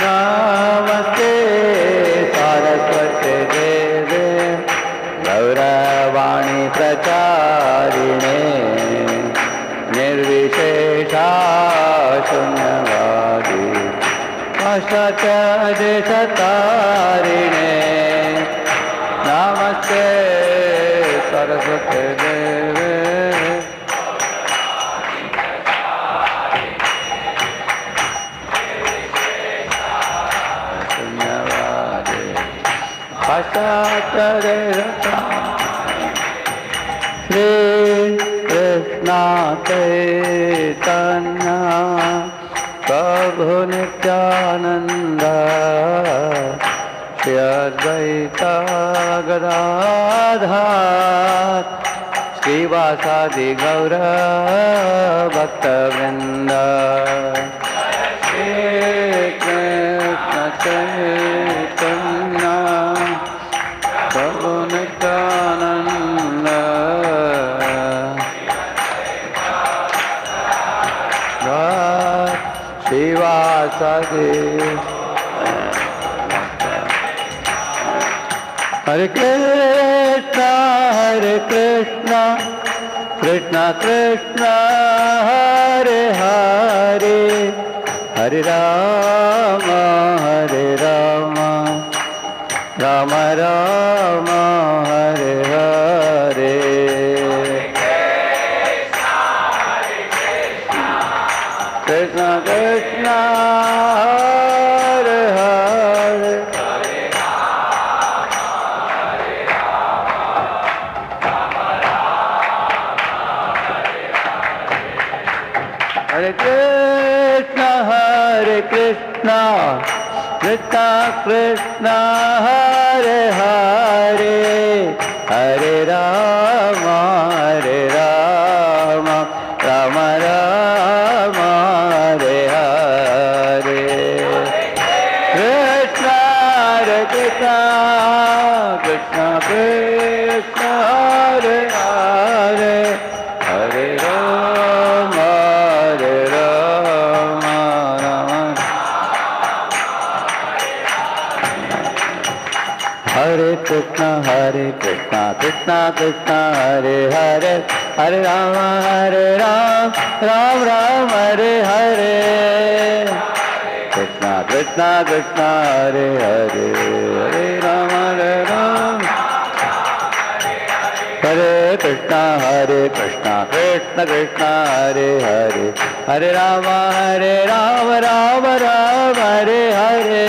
नमस्ते सरस्वती देवे गौरवाणी प्रचारिणे निर्विशेषा शून्यवादी पाश्चात्यदेशतारिणे नमस्ते सरस्वती देवे शून्यवादी पाश्चात्यदेशतारिणे श्री कृष्ण चैतन्य प्रभु नित्यानंद श्री अद्वैत गदाधर श्रीवासादि गौर भक्तवृंद श्री कृष्ण चैतन्य प्रभु नित्यानंद शिवासादि हरे कृष्णा कृष्ण कृष्ण हरे हरे हरे राम राम राम हरे हरे कृष्ण कृष्ण हरे हरे हरे कृष्ण कृष्ण कृष्ण हरे हरे हरे राम राम राम हरे हरे कृष्ण कृष्ण कृष्ण कृष्ण हरे हरे हरे राम राम हरे कृष्ण कृष्ण कृष्ण हरे हरे हरे राम राम राम हरे हरे कृष्ण कृष्ण कृष्ण हरे हरे हरे राम हरे कृष्ण कृष्ण कृष्ण हरे हरे हरे राम राम हरे हरे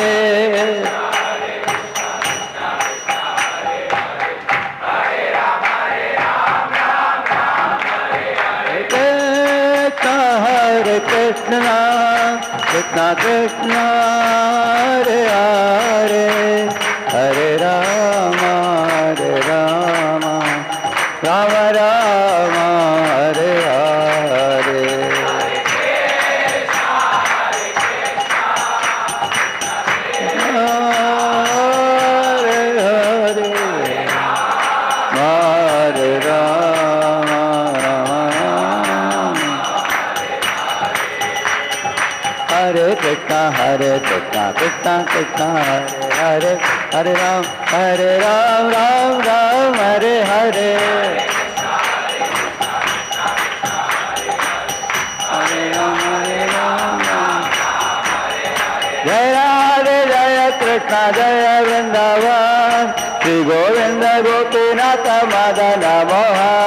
कृष्ण कृष्ण कृष्ण हरे हरे हरे राम राम राम हरे हरे हरे कृष्ण कृष्ण कृष्ण हरे हरे हरे राम राम हरे हरे हरे राम जय राधे जय कृष्ण जय वृंदावन श्री गोविंद गोपीनाथ मदन मोहन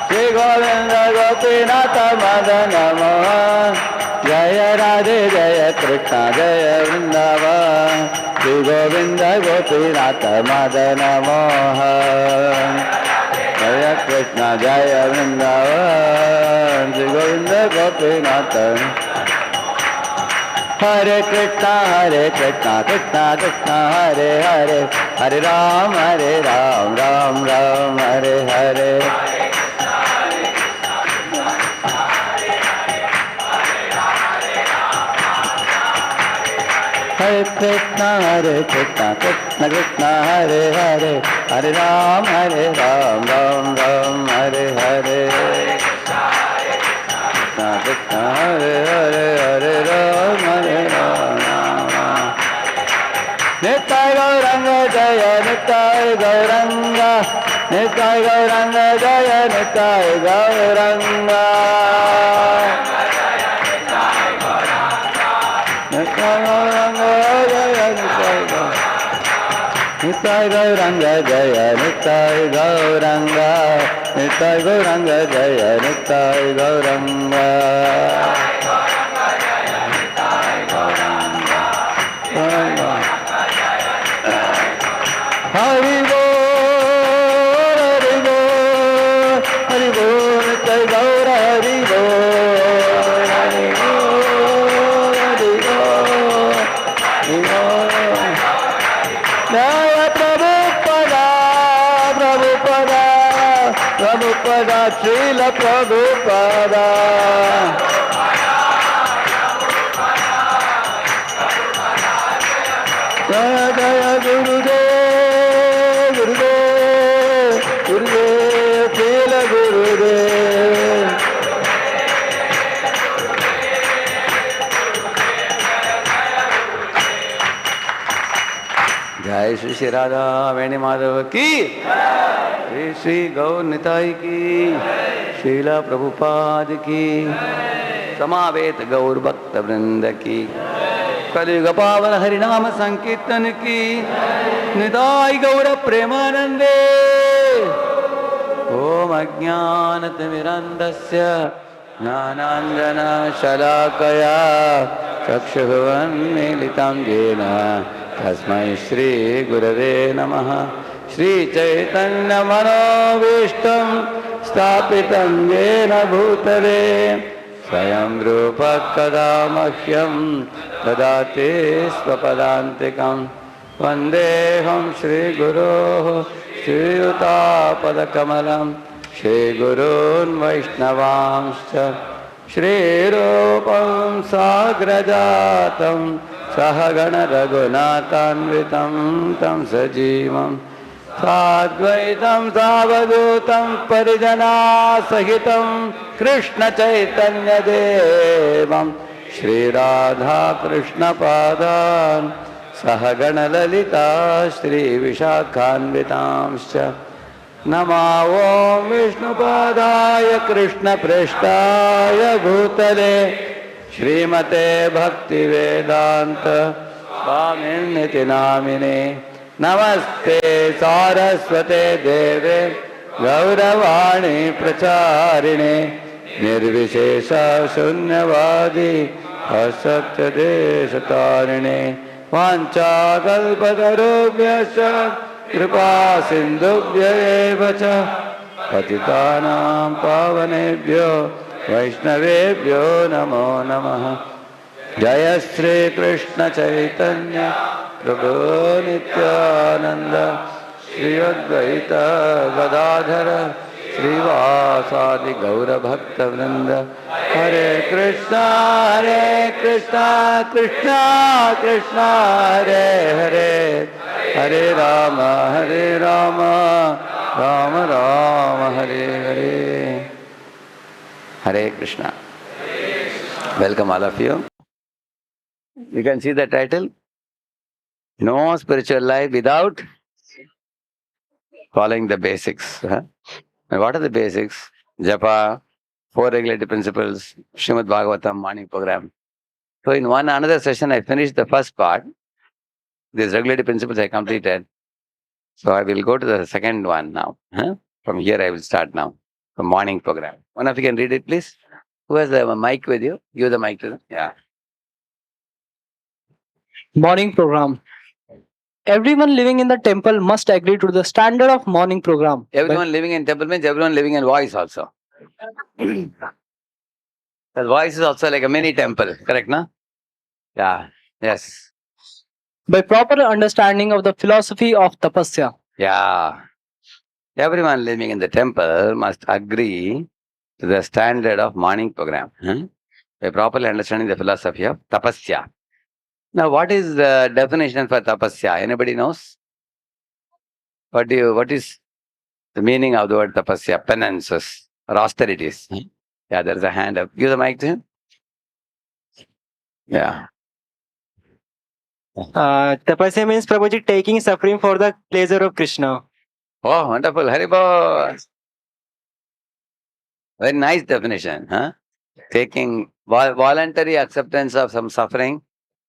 श्री गोविंद गोपीनाथ मदन मोहन जय राधे जय कृष्ण जय वृंदावन श्री गोविंद गोपीनाथ मदन मोहन जय कृष्ण जय वृंदावन श्री गोविंद गोपीनाथ हरे Krishna Krishna Krishna Hare Hare Hare Ram Ram Hare Hare Hare Krishna Krishna Krishna Hare Hare Hare Ram Ram Hare Hare Krishna Krishna Hare Hare Hare Rama Rama Nitai Gauranga Jaya Nitai Gauranga Nitai Gauranga Jaya Nitai Gauranga Nitai Gauranga Jaya Nitai Gauranga Nitai Gauranga Jaya Nitai Gauranga Nitai Gauranga Jaya Nitai Gauranga Hari Bol, Hari Bol, Hari Bol, Nitai Gaur Hari Bol, Hari Bol, Hari Bol, Hari Bol. Jaya Prabhupada, Prabhupada, Prabhupada, Srila Prabhupada. Jaya Jaya Gurudev, Gurudev, Gurudev, Srila Gurudev. Jai Shri Shri Radha Veni Madhava ki, Shri Shri Gaur Nitai ki, Srila Prabhupada ki, Samavet Gaur Bhakta Vrinda ki, Kaliuga Pavan Harinama Sankirtan ki, Nidai Gaura Premanande, Om Ajnanatimirandasya Jnananjana Shalakaya Chakshuvan Militam Jena Tasmai Shri Gurave Namaha Shri Chaitanya Manovishtam Stapitam Jena Bhutale Swayam Rupa Kadamahyam Dadate Swapadantikam Vandeham Shri Guru Shri Yuta Padakamalam Shri Gurun Vaishnavamscha Shri Rupam Sagrajatam Sahagana Raghunatanvitam Tam Sajivam Sadvaitam Savadutam Parijana Sahitam Krishna Chaitanya Devam Shri Radha Krishna Padan Sahagana Lalita Shri Vishakhanvitamscha Nama Om Vishnu Padaya Krishna Preshtaya Bhutale Shrimate Bhakti Vedanta Swaminiti Namine Namaste Saraswate Deve Gauravani Pracharine Nirvishesha Shunyavadi Asatya Deshatarine Vancha Kalpatarubhyasya Kripa Sindhubhya Evacha Patitanam Pavanebhyo Vaishnavebhyo Namo Namaha Jaya Shri Krishna Chaitanya Prabhu Nityananda Shri Advaita Gadadhara Srivasadi Gaura Bhakta Vrinda Hare Krishna Krishna Krishna Hare Hare Hare Rama Rama Rama Hare Hare. Hare Krishna. Welcome all of you. You can see the title. No spiritual life without following the basics. And what are the basics? Japa, 4 regulative principles, Srimad Bhagavatam morning program. So in another session, I finished the first part. These regulative principles I completed. So I will go to the second one now. From here I will start now. The morning program. One of you can read it, please. Who has the mic with you? Give the mic to them. Yeah. Morning program. Everyone living in the temple must agree to the standard of morning program. Everyone living in temple means everyone living in voice also. The voice is also like a mini temple, correct, no? Yeah. Yes. By proper understanding of the philosophy of tapasya. Yeah. Everyone living in the temple must agree to the standard of morning program. By properly understanding the philosophy of tapasya. Now, what is the definition for tapasya? Anybody knows? What is the meaning of the word tapasya? Penances or austerities. Yeah, there's a hand up. Give the mic to him. Yeah. Tapasya means Prabhuji taking suffering for the pleasure of Krishna. Oh, wonderful. Haribol. Very nice definition. Huh? Taking voluntary acceptance of some suffering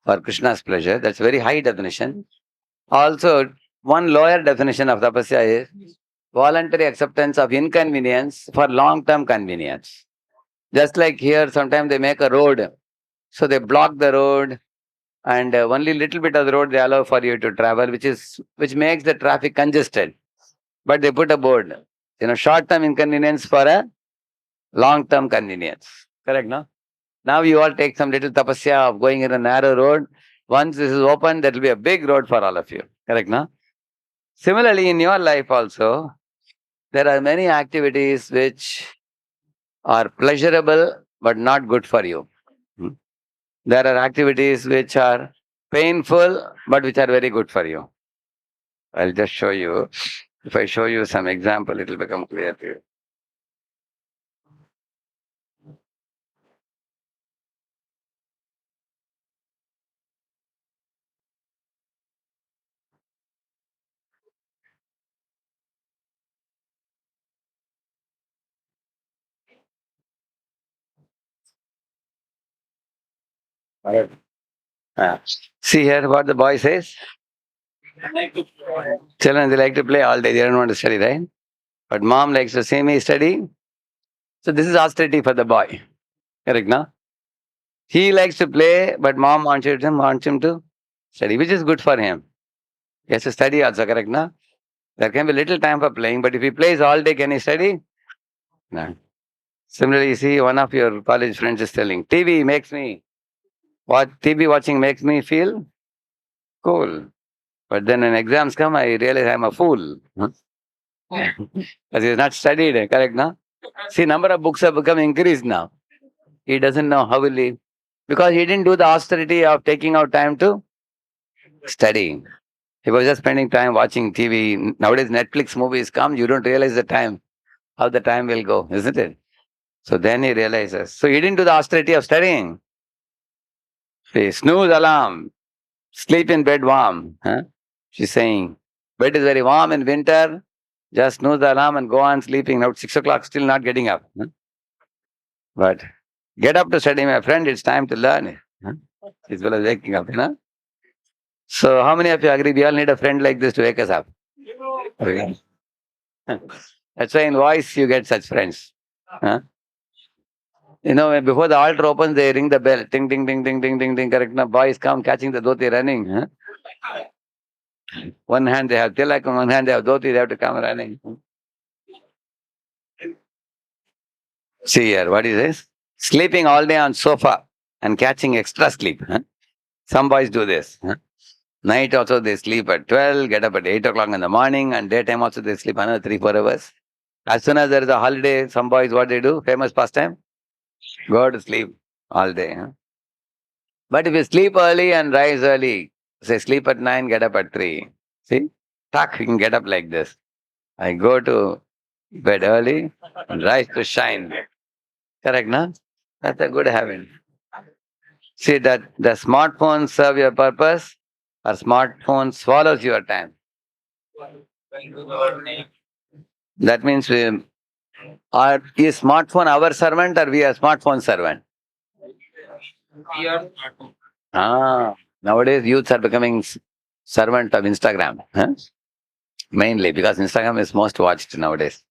for Krishna's pleasure. That's very high definition. Also, one lower definition of tapasya is voluntary acceptance of inconvenience for long-term convenience. Just like here, sometimes they make a road. So they block the road and only little bit of the road they allow for you to travel, which makes the traffic congested. But they put a board, short-term inconvenience for a long-term convenience. Correct, no? Now you all take some little tapasya of going in a narrow road. Once this is open, that will be a big road for all of you. Correct, no? Similarly, in your life also, there are many activities which are pleasurable but not good for you. Hmm. There are activities which are painful but which are very good for you. I'll just show you. If I show you some example, it will become clear to you. Alright. See here what the boy says. Children, they like to play all day. They don't want to study, right? But mom likes to see me study. So this is austerity for the boy. Correct, no? He likes to play, but mom wants him to study, which is good for him. He has to study also, correct, no? There can be little time for playing, but if he plays all day, can he study? No. Similarly, you see, one of your college friends is telling, TV watching makes me feel cool. But then when exams come, I realize I'm a fool. Huh? Because he has not studied, correct, no? See, number of books have become increased now. He doesn't know how will he, because he didn't do the austerity of taking out time to study. He was just spending time watching TV. Nowadays, Netflix movies come, you don't realize the time, how the time will go, isn't it? So then he realizes. So he didn't do the austerity of studying. See, snooze alarm, sleep in bed warm. Huh? She's saying, bed is very warm in winter, just snooze the alarm and go on sleeping. Now, 6 o'clock, still not getting up. Huh? But get up to study, my friend, it's time to learn. Huh? As well as waking up. So, how many of you agree we all need a friend like this to wake us up? Okay. That's why in voice you get such friends. Huh? Before the altar opens, they ring the bell. Ting, ting, ting, ting, ting, ting, ting. Correct. Now, boys come catching the dhoti running. Huh? One hand they have tilak, on one hand they have dhoti, they have to come running. See here, what is this? Sleeping all day on sofa and catching extra sleep. Huh? Some boys do this. Huh? Night also they sleep at 12, get up at 8 o'clock in the morning, and daytime also they sleep another 3-4 hours. As soon as there is a holiday, some boys what they do, famous pastime, go to sleep all day. Huh? But if you sleep early and rise early, say sleep at 9, get up at 3. See? Tuck, you can get up like this. I go to bed early and rise to shine. Correct, no? That's a good habit. See that the smartphones serve your purpose or smartphone swallows your time. That means is smartphone our servant or we are smartphone servant? Nowadays youths are becoming servant of Instagram. Huh? Mainly because Instagram is most watched nowadays.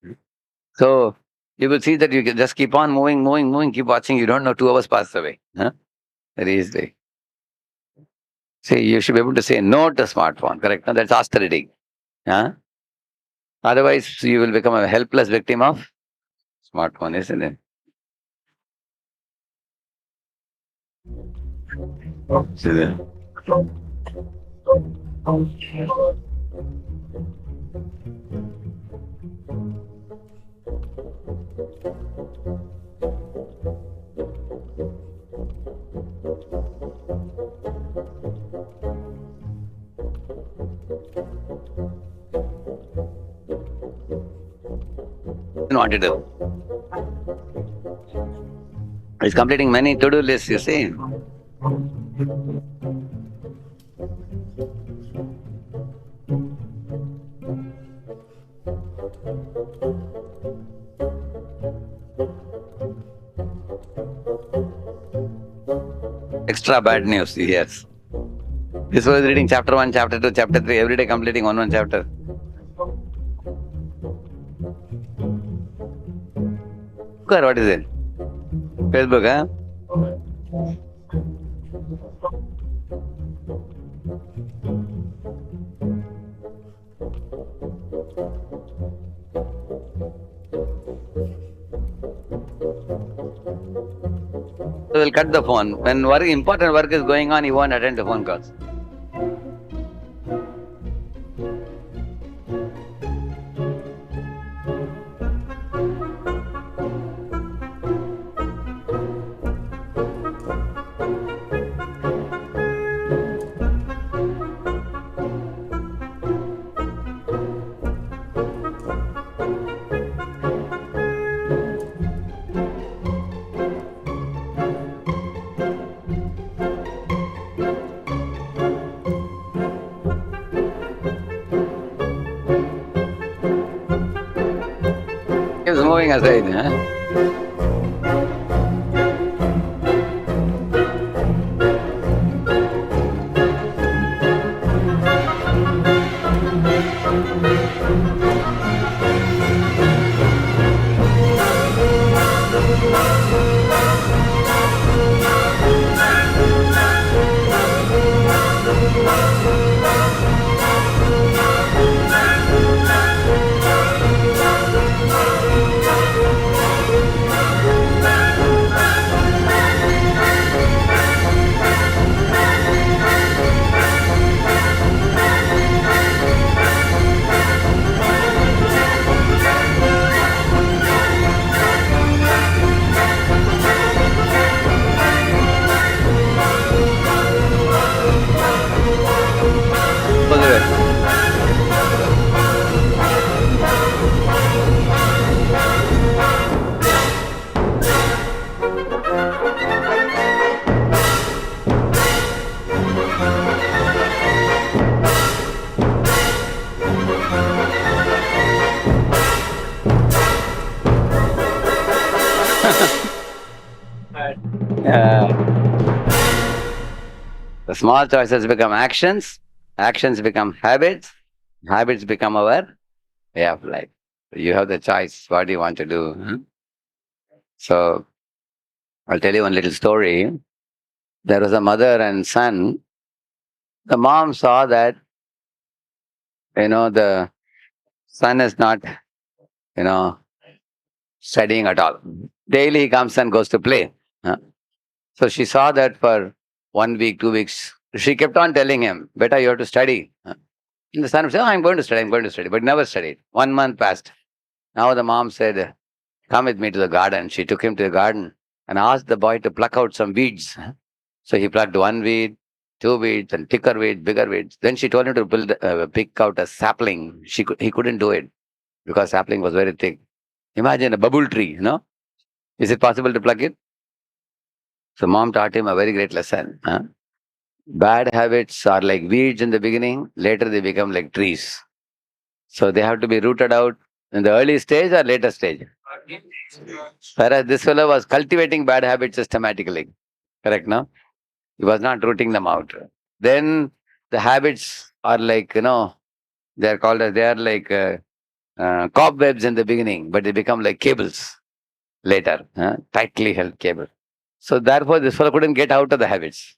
So you will see that you can just keep on moving, moving, moving, keep watching. You don't know 2 hours pass away. Huh? Very easily. See, you should be able to say no to smartphone, correct? No, that's austerity. Huh? Otherwise, you will become a helpless victim of smartphone, isn't it? See there. What to do? He's completing many to-do lists, you see. Extra bad news, yes. This was reading chapter 1, chapter 2, chapter 3, every day completing one chapter. What is it? Facebook, huh? So we'll cut the phone. When important work is going on, he won't attend the phone calls. He's moving aside, huh? The small choices become actions, actions become habits, habits become our way of life. You have the choice. What do you want to do? So, I'll tell you one little story. There was a mother and son. The mom saw that, the son is not, studying at all. Daily he comes and goes to play. So she saw that for 1 week, 2 weeks. She kept on telling him, "Beta, you have to study." And the son said, "Oh, I'm going to study, I'm going to study," but never studied. 1 month passed. Now the mom said, "Come with me to the garden." She took him to the garden and asked the boy to pluck out some weeds. So he plucked one weed, two weeds, and thicker weeds, bigger weeds. Then she told him to pick out a sapling. He couldn't do it because sapling was very thick. Imagine a bubble tree, Is it possible to pluck it? So mom taught him a very great lesson. Bad habits are like weeds in the beginning, later they become like trees. So they have to be rooted out in the early stage or later stage. Whereas this fellow was cultivating bad habits systematically. Correct, no? He was not rooting them out. Then the habits are like, they are like cobwebs in the beginning, but they become like cables later, tightly held cable. So therefore, this fellow couldn't get out of the habits.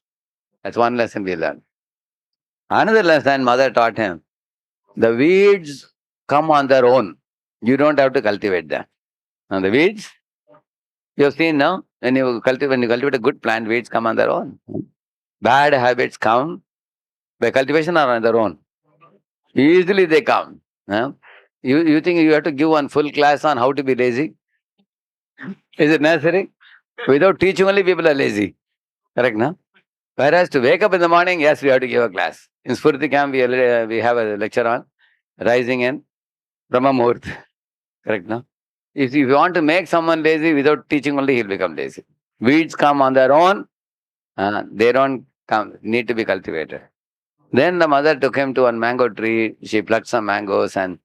That's one lesson we learned. Another lesson mother taught him, the weeds come on their own. You don't have to cultivate them. And the weeds, you have seen now, when you cultivate a good plant, weeds come on their own. Bad habits come by cultivation or on their own. Easily they come. You think you have to give one full class on how to be lazy? Is it necessary? Without teaching only people are lazy. Correct, no? Whereas to wake up in the morning, yes, we have to give a class. In Spurti camp, we have a lecture on rising in Brahma Muhurt. Correct, no? If you want to make someone lazy without teaching only, he'll become lazy. Weeds come on their own. They don't need to be cultivated. Then the mother took him to one mango tree. She plucked some mangoes and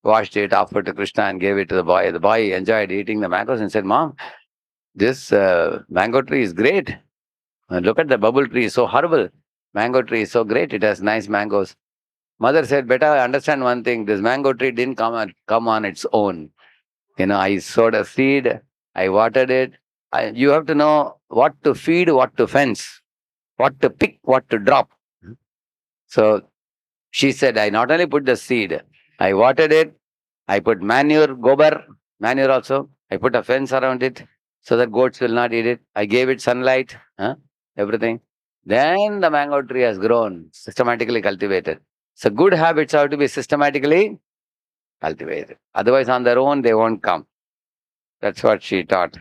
washed it, offered to Krishna, and gave it to the boy. The boy enjoyed eating the mangoes and said, "Mom, this mango tree is great. Look at the bubble tree, so horrible. Mango tree is so great. It has nice mangoes." Mother said, "Better understand one thing. This mango tree didn't come on its own. I sowed a seed. I watered it. You have to know what to feed, what to fence, what to pick, what to drop." So she said, "I not only put the seed, I watered it. I put manure, gobar, manure also. I put a fence around it so that goats will not eat it. I gave it sunlight, everything. Then the mango tree has grown, systematically cultivated." So good habits have to be systematically cultivated. Otherwise, on their own, they won't come. That's what she taught.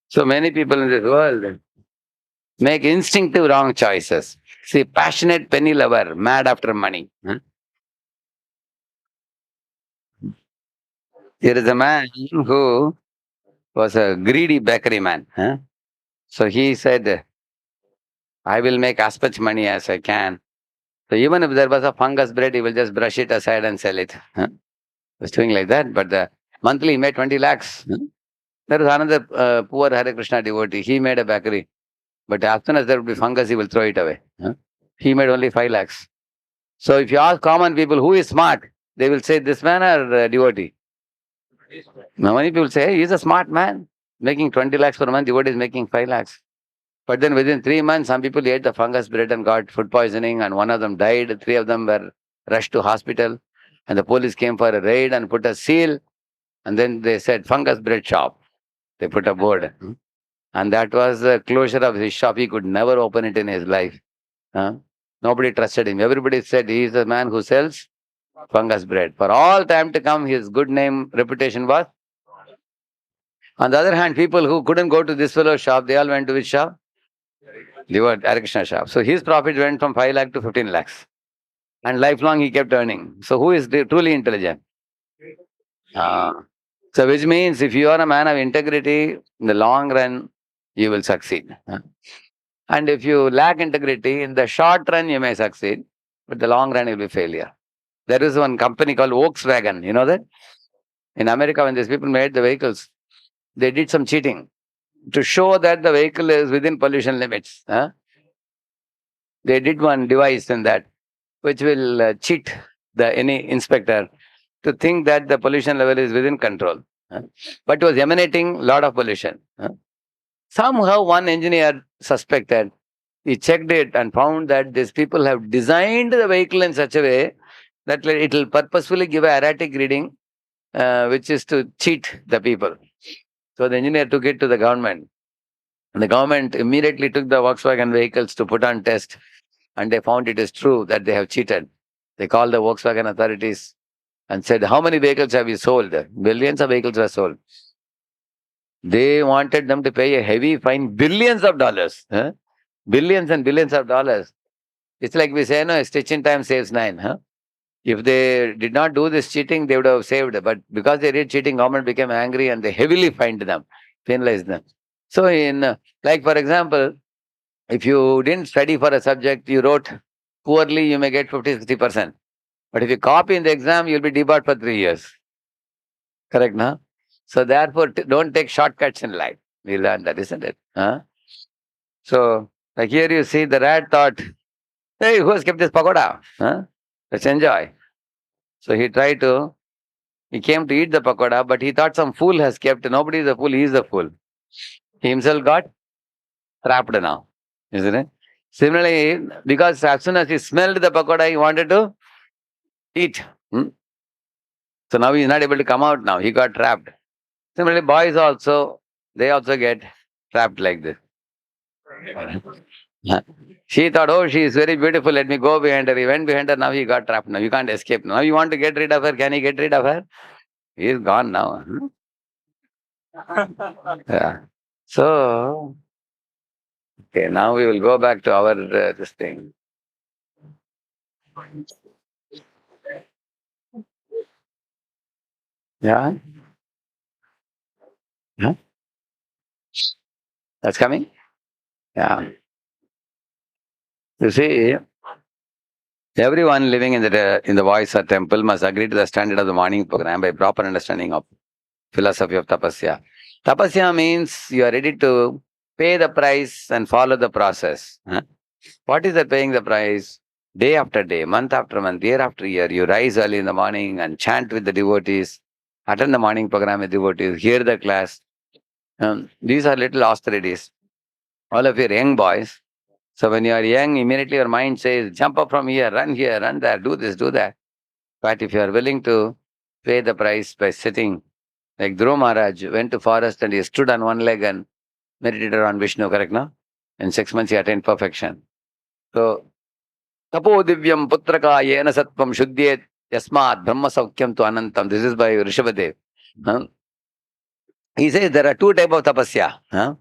So many people in this world make instinctive wrong choices. See, passionate penny lover, mad after money. There is a man who was a greedy bakery man. So he said, "I will make as much money as I can." So even if there was a fungus bread, he will just brush it aside and sell it. He was doing like that, but the monthly he made 20 lakhs. There was another poor Hare Krishna devotee. He made a bakery, but as soon as there would be fungus, he will throw it away. He made only 5 lakhs. So if you ask common people who is smart, they will say this man or devotee. Now many people say, "Hey, he's a smart man, making 20 lakhs per month, devotee is making 5 lakhs." But then within 3 months, some people ate the fungus bread and got food poisoning, and one of them died. 3 of them were rushed to hospital, and the police came for a raid and put a seal. And then they said, "Fungus bread shop." They put a board. And that was the closure of his shop. He could never open it in his life. Nobody trusted him. Everybody said he is the man who sells fungus bread. For all time to come, his good name, reputation was. On the other hand, people who couldn't go to this fellow's shop, they all went to which shop? Hare Krishna shop. So his profit went from 5 lakh to 15 lakhs. And lifelong he kept earning. So who is truly intelligent? Uh, so which means if you are a man of integrity, in the long run, you will succeed. And if you lack integrity, in the short run, you may succeed, but the long run, you'll be failure. There is one company called Volkswagen. You know that? In America, when these people made the vehicles, they did some cheating to show that the vehicle is within pollution limits. They did one device in that which will cheat the any inspector to think that the pollution level is within control. But it was emanating lot of pollution. Somehow one engineer suspected. He checked it and found that these people have designed the vehicle in such a way that it will purposefully give a erratic reading, which is to cheat the people. So the engineer took it to the government. And the government immediately took the Volkswagen vehicles to put on test. And they found it is true that they have cheated. They called the Volkswagen authorities and said, "How many vehicles have you sold?" Billions of vehicles were sold. They wanted them to pay a heavy fine, billions of dollars. Billions and billions of dollars. It's like we say, no, a stitch in time saves 9. If they did not do this cheating, they would have saved. But because they did cheating, government became angry and they heavily fined them, penalized them. So like for example, if you didn't study for a subject, you wrote poorly, you may get 50-60%. But if you copy in the exam, you'll be debarred for 3 years. Correct, no? So therefore, don't take shortcuts in life. We learned that, isn't it? So, like here you see the rat thought, "Hey, who has kept this pagoda? Let's enjoy." So he came to eat the pakoda, but he thought some fool has kept. Nobody is a fool, he is the fool. He himself got trapped now, isn't it? Similarly, because as soon as he smelled the pakoda, he wanted to eat. So now he's not able to come out now. He got trapped. Similarly, boys also, they also get trapped like this. She thought, "Oh, she is very beautiful. Let me go behind her." He went behind her. Now he got trapped. Now you can't escape. Now you want to get rid of her. Can he get rid of her? He is gone now. Yeah. So, okay, now we will go back to our this thing. Yeah. Huh? That's coming. Yeah. You see, everyone living in the voice or temple must agree to the standard of the morning program by proper understanding of philosophy of tapasya. Tapasya means you are ready to pay the price and follow the process. Huh? What is that paying the price? Day after day, month after month, year after year, you rise early in the morning and chant with the devotees, attend the morning program with devotees, hear the class. These are little austerities. All of your young boys. So when you are young, immediately your mind says, jump up from here, run there, do this, do that. But if you are willing to pay the price by sitting, like Dhruva Maharaj went to forest and he stood on one leg and meditated on Vishnu, correct now? In 6 months he attained perfection. So, tapo divyam putraka yena sattvam shuddhyet yasmat brahma saukyam tu anantam. This is by Rishabhadev. Huh? He says there are two types of tapasya. Huh?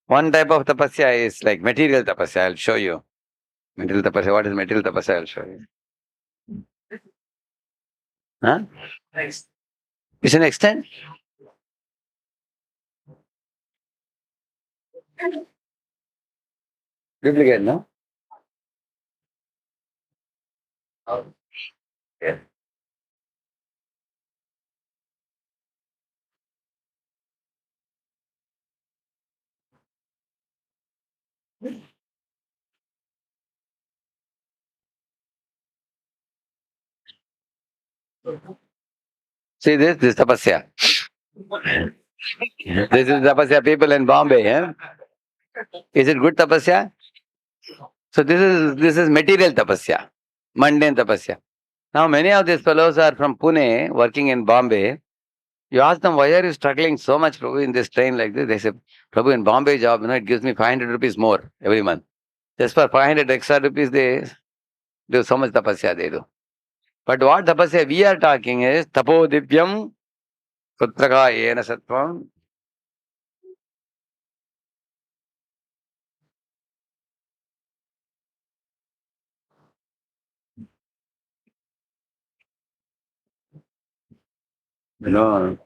One type of tapasya is like material tapasya. I'll show you. Material tapasya. What is material tapasya? I'll show you. Huh? It's an extent. Duplicate, no? Yeah. See this tapasya. This is tapasya people in Bombay. Eh? Is it good tapasya? So this is material tapasya, mundane tapasya. Now many of these fellows are from Pune, working in Bombay. You ask them, why are you struggling so much, Prabhu, in this train like this? They say, Prabhu, in Bombay job, it gives me 500 rupees more every month. Just for 500 extra rupees, they do so much tapasya they do. But what tapasya we are talking is tapo divyam putraka yena sattvam. No.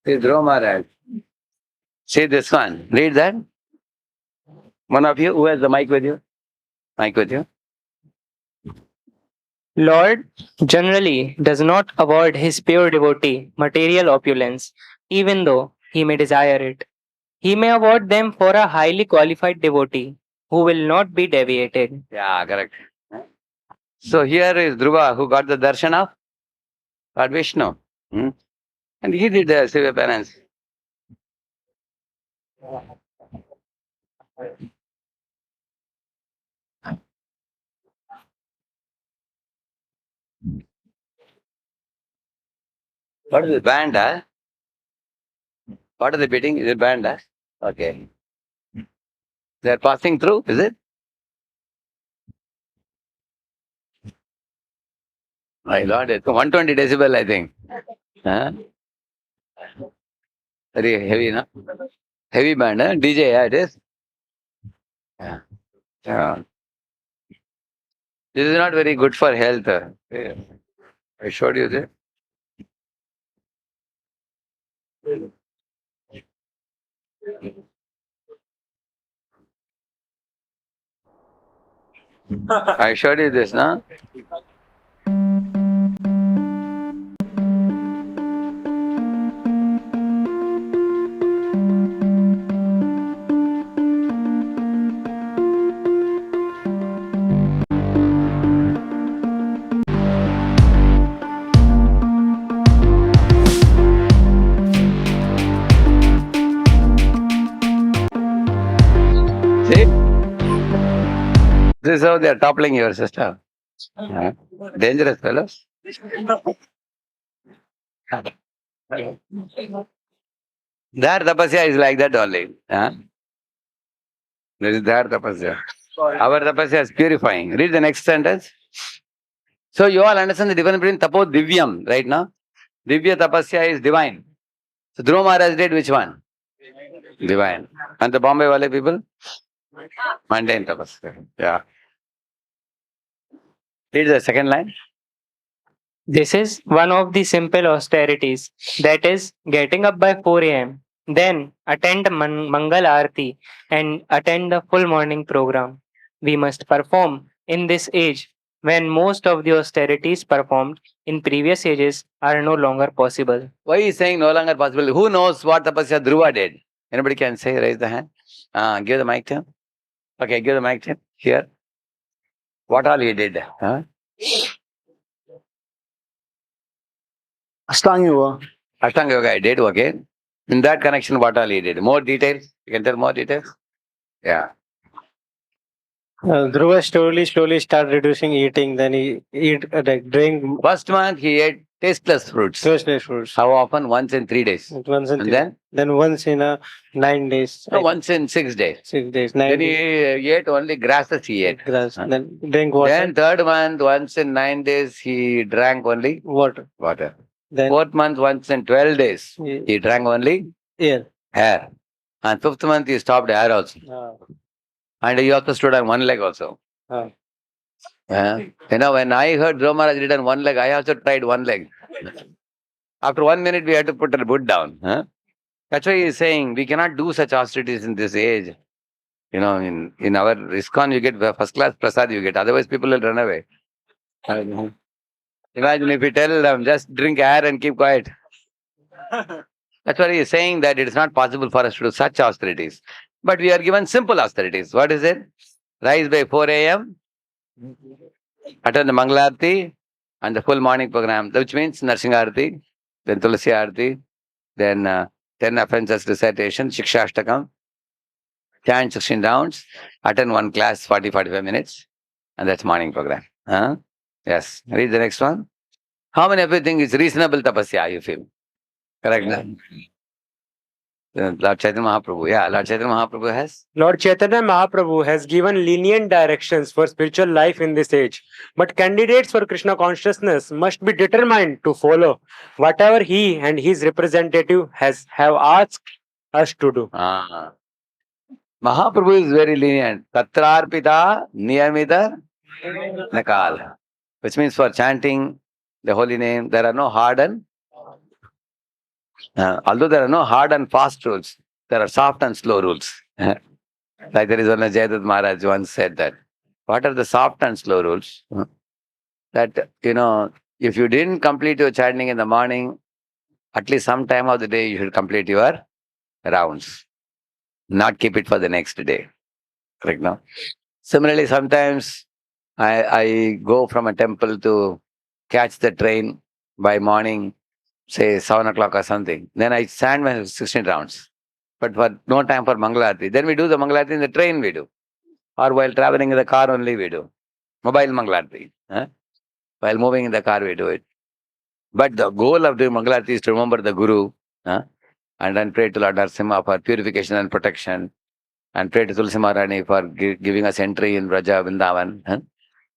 See Dhruva Maharaj. See this one. Read that. One of you, who has the mic with you? Mic with you? Lord generally does not award his pure devotee material opulence, even though he may desire it. He may award them for a highly qualified devotee who will not be deviated. Yeah, correct. So here is Dhruva who got the darshan of Lord Vishnu. Hmm? And he did the severe penance. What is it? Band, huh? What are they beating? Is it band, huh? Okay. They are passing through, is it? My Lord, it's 120 decibel, I think. Huh? Very heavy, no? Heavy band, huh? DJ, yeah, it is. Yeah. Yeah. This is not very good for health. Yeah. I showed you this. I showed you this, no? See? This is how they are toppling your sister. Yeah. Dangerous fellows. Their tapasya is like that only. Huh? This is their tapasya. Our tapasya is purifying. Read the next sentence. So you all understand the difference between tapo divyam, right now? Divya tapasya is divine. So Dhruva Maharaj did which one? Divine. And the Bombay Wale people? Mundane tapasya. Yeah. Read the second line. This is one of the simple austerities, that is, getting up by 4 am, then attend Mangal Aarti and attend the full morning program. We must perform in this age when most of the austerities performed in previous ages are no longer possible. Why is saying no longer possible? Who knows what tapasya Dhruva did? Anybody can say, raise the hand. Give the mic to him. Okay, give the mic to him. Here. What all he did? Huh? Ashtanga Yoga. Ashtanga Yoga I did, okay. In that connection, what all he did? More details? You can tell more details? Yeah. Dhruva slowly start reducing eating. Then he drink First month he ate tasteless fruits. tasteless fruits. How often? Once in 3 days. Once in And three. Then once in 9 days. No, once in 6 days. 6 days. 9 Then he days. ate only grasses he ate. Grass. Huh? Then drink water. Then third month, once in 9 days, he drank only water. Then Fourth month, once in 12 days, he- he drank only air. hair. And fifth month, he stopped hair also. And he also stood on one leg also. Ah. When I heard Dhruva Maharaj did on one leg, I also tried one leg. After 1 minute, we had to put the wood down. That's why he is saying we cannot do such austerities in this age. In our ISKCON, you get first class prasad, you get. Otherwise, people will run away. Imagine if we tell them, just drink air and keep quiet. That's why he is saying that it is not possible for us to do such austerities. But we are given simple austerities. What is it? Rise by 4 a.m., attend the Mangalarti and the full morning program, which means Narsingarti, then Tulasi Arti, then 10 offenses recitation, Shiksha Ashtakam, chant 16 rounds, attend one class 40-45 minutes, and that's morning program. Yes. Read the next one. How many of you think it's reasonable tapasya, you feel? Correct. Lord Chaitanya Mahaprabhu. Yeah, Lord Chaitanya Mahaprabhu has. Lord Chaitanya Mahaprabhu has given lenient directions for spiritual life in this age, but candidates for Krishna consciousness must be determined to follow whatever he and his representative have asked us to do. Mahaprabhu is very lenient. Tatrarpita niyamita nakal. Which means for chanting the holy name, there are no hard and although there are no hard and fast rules, there are soft and slow rules. Like there is one Jayadut Maharaj once said that. What are the soft and slow rules? That, if you didn't complete your chanting in the morning, at least some time of the day you should complete your rounds. Not keep it for the next day. Correct now? Similarly, sometimes I go from a temple to catch the train by morning, say 7 o'clock or something. Then I stand my 16 rounds. But for no time for Mangalarti. Then we do the Mangalarti in the train we do. Or while traveling in the car only we do. Mobile Mangalarti. While moving in the car we do it. But the goal of doing Mangalarti is to remember the Guru. And then pray to Lord Narasimha for purification and protection. And pray to Tulsi Maharani for giving us entry in Vraja, Vrindavan.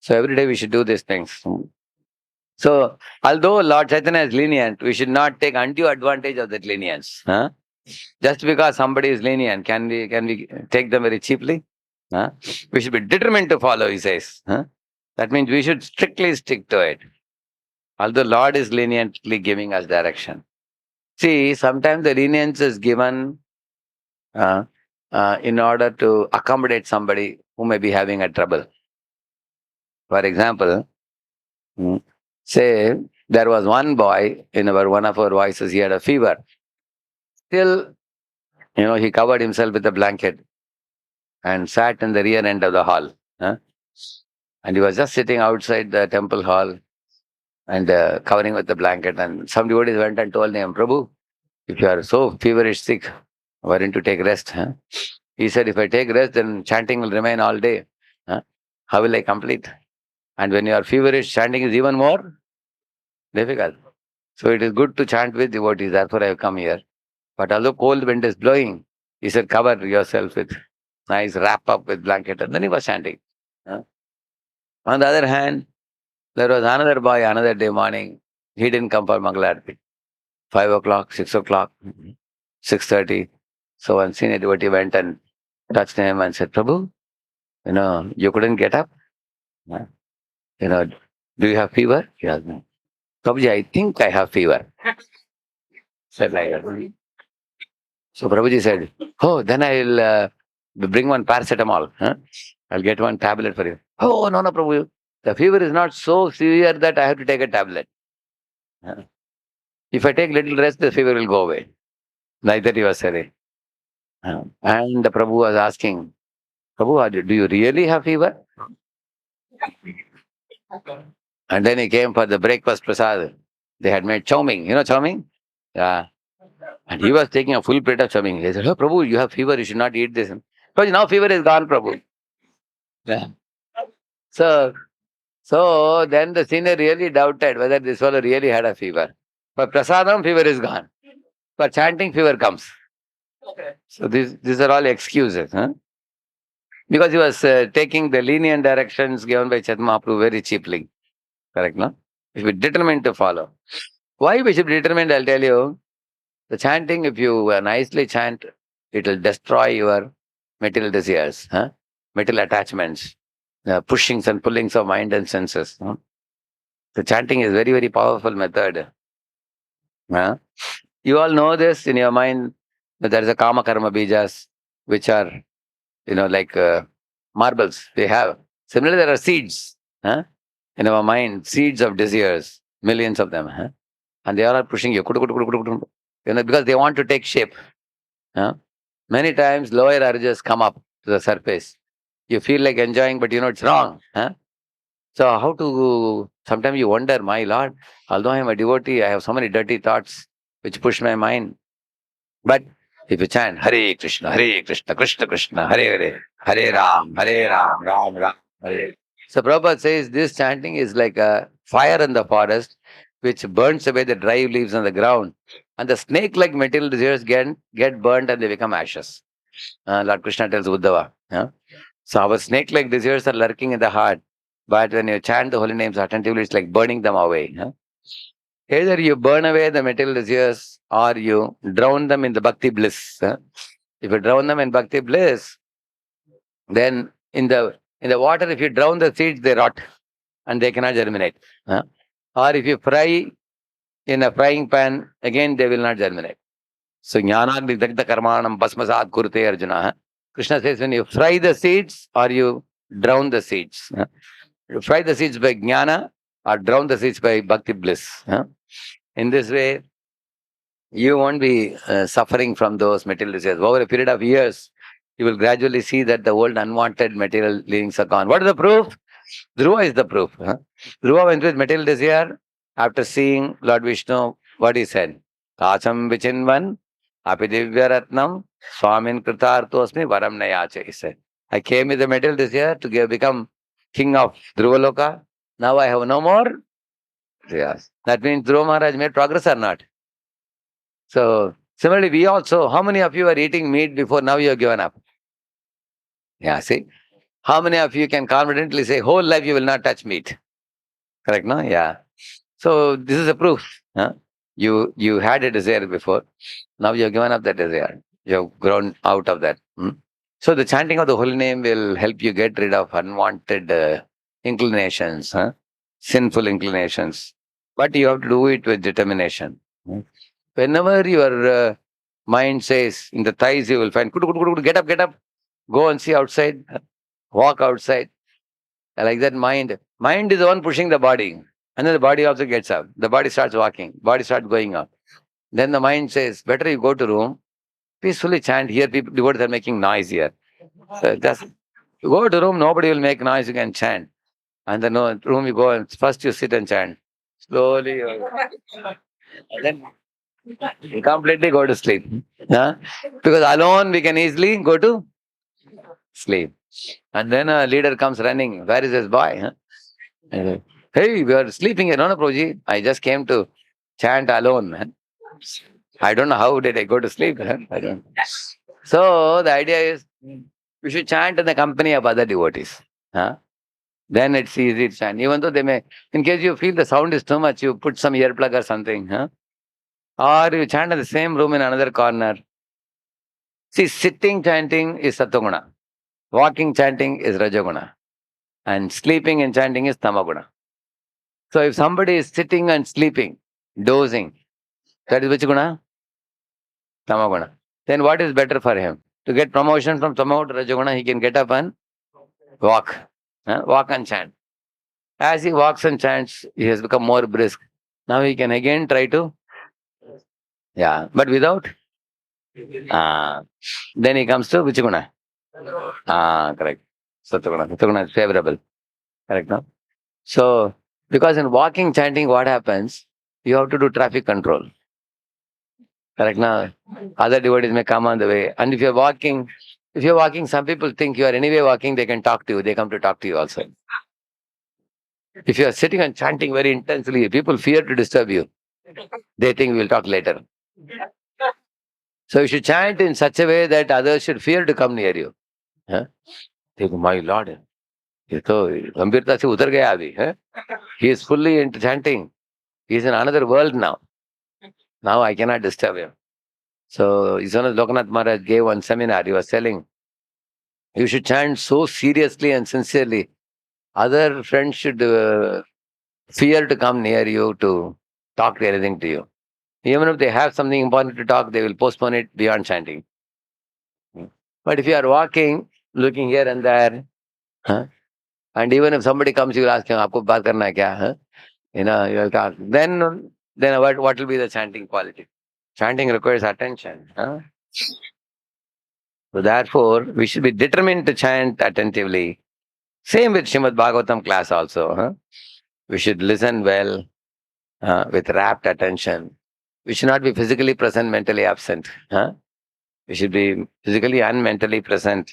So every day we should do these things. So, although Lord Chaitanya is lenient, we should not take undue advantage of that lenience. Just because somebody is lenient, can we take them very cheaply? We should be determined to follow, he says. That means we should strictly stick to it. Although Lord is leniently giving us direction. See, sometimes the lenience is given in order to accommodate somebody who may be having a trouble. For example, say there was one boy in one of our voices, he had a fever. Still, he covered himself with a blanket and sat in the rear end of the hall. And he was just sitting outside the temple hall and covering with the blanket. And some devotees went and told him, Prabhu, if you are so feverish sick, why don't you take rest? He said, if I take rest, then chanting will remain all day. How will I complete? And when you are feverish, chanting is even more difficult. So it is good to chant with devotees. Therefore I have come here. But although cold wind is blowing, he said, cover yourself with nice wrap up with blanket. And then he was chanting. On the other hand, there was another boy, another day morning. He didn't come for Mangalarti. 5 o'clock, 6 o'clock, 6:30. So one senior devotee went and touched him and said, Prabhu, you couldn't get up. Do you have fever? He asked me. Prabhuji, I think I have fever. Said like that. So Prabhuji said, oh, then I'll bring one paracetamol. Huh? I'll get one tablet for you. Oh, no, Prabhu. The fever is not so severe that I have to take a tablet. Huh? If I take little rest, the fever will go away. Like that he was saying. And the Prabhu was asking, Prabhu, do you really have fever? And then he came for the breakfast prasad. They had made chow mein. You know chow mein? Yeah. And he was taking a full plate of chow mein. He said, oh, Prabhu, you have fever. You should not eat this. Because now fever is gone, Prabhu. Yeah. So then the senior really doubted whether this fellow really had a fever. For prasadam, fever is gone. For chanting, fever comes. So these are all excuses. Huh? Because he was taking the lenient directions given by Chaitanya Mahaprabhu very cheaply. Correct, no? If we determined to follow. Why we should be determined, I'll tell you. The chanting, if you nicely chant, it will destroy your material desires, huh? Material attachments, pushings and pullings of mind and senses. Huh? The chanting is very, very powerful method. Huh? You all know this in your mind that there is a kama karma bijas, which are, like marbles they have. Similarly, there are seeds in our mind, seeds of desires, millions of them. Huh? And they all are pushing you, because they want to take shape. Huh? Many times, lower urges come up to the surface. You feel like enjoying, but it's wrong. Huh? So how to, sometimes you wonder, my Lord, although I am a devotee, I have so many dirty thoughts which push my mind. But if you chant Hare Krishna, Krishna Krishna, Hare Hare, Hare Ram, Ram Ram, Hare. So Prabhupada says this chanting is like a fire in the forest which burns away the dry leaves on the ground. And the snake-like material desires get burnt and they become ashes. Lord Krishna tells Uddhava. So our snake-like desires are lurking in the heart. But when you chant the holy names attentively, it's like burning them away. Either you burn away the material desires or you drown them in the bhakti bliss. If you drown them in bhakti bliss, then in the water, if you drown the seeds, they rot and they cannot germinate. Or if you fry in a frying pan, again they will not germinate. So jnanagni dagdha karmanam bhasmasat kurte Arjuna. Krishna says when you fry the seeds or you drown the seeds. You fry the seeds by jnana or drown the seeds by bhakti bliss. In this way, you won't be suffering from those material desires. Over a period of years, you will gradually see that the old unwanted material leanings are gone. What is the proof? Dhruva is the proof. Dhruva went with material desire. After seeing Lord Vishnu, what he said? Kacham vichinvan, apidivya ratnam, swamin kritartosmi varam nayache. He said, I came with the material desire to become king of Dhruvaloka. Now I have no more. Yes. That means Dhruva Maharaj made progress or not? So, similarly, we also, how many of you are eating meat before now you have given up? Yeah, see? How many of you can confidently say, whole life you will not touch meat? Correct, no? Yeah. So, this is a proof. You had a desire before. Now you have given up that desire. You have grown out of that. So, the chanting of the holy name will help you get rid of unwanted inclinations, sinful inclinations. But you have to do it with determination. Whenever your mind says, in the thighs you will find, get up, go and see outside, walk outside. Like that mind. Mind is the one pushing the body. And then the body also gets up. The body starts walking. Body starts going up. Then the mind says, better you go to room, peacefully chant. Here people, devotees are making noise here. So just go to room, nobody will make noise, you can chant. And then room you go and first you sit and chant. Slowly. And then you completely go to sleep. Because alone we can easily go to sleep. And then a leader comes running. Where is this boy? And, hey, we are sleeping here. No, Prabhuji. I just came to chant alone. I don't know how did I go to sleep. I don't. So the idea is we should chant in the company of other devotees. Then it's easy to chant. Even though they may, in case you feel the sound is too much, you put some earplug or something. Or you chant in the same room in another corner. See, sitting chanting is Sattva-guna. Walking chanting is Rajaguna. And sleeping and chanting is Tamaguna. So if somebody is sitting and sleeping, dozing, that is which guna? Tamaguna. Then what is better for him? To get promotion from Tamago to Rajaguna, he can get up and walk. Walk and chant. As he walks and chants, he has become more brisk. Now he can again try to, but without, then he comes to which guna? Correct. Sataguna. Sataguna is favorable. Correct, no? So, because in walking, chanting, what happens? You have to do traffic control. Correct, now? Other devotees may come on the way. And if you're walking, some people think you are anyway walking, they can talk to you. They come to talk to you also. If you are sitting and chanting very intensely, people fear to disturb you. They think we'll talk later. So you should chant in such a way that others should fear to come near you. Think, my Lord, ये तो गंभीरता से उतर गया अभी. He is fully into chanting. He is in another world now. Now I cannot disturb him. So His Holiness Lokanath Maharaj gave one seminar. He was telling, you should chant so seriously and sincerely. Other friends should fear to come near you to talk anything to you. Even if they have something important to talk, they will postpone it beyond chanting. But if you are walking, looking here and there, and even if somebody comes, you will ask him, "Aapko baat karna hai kya?" You will talk. Then what will be the chanting quality? Chanting requires attention. So therefore, we should be determined to chant attentively. Same with Srimad Bhagavatam class also. We should listen well, with rapt attention. We should not be physically present, mentally absent. We should be physically and mentally present.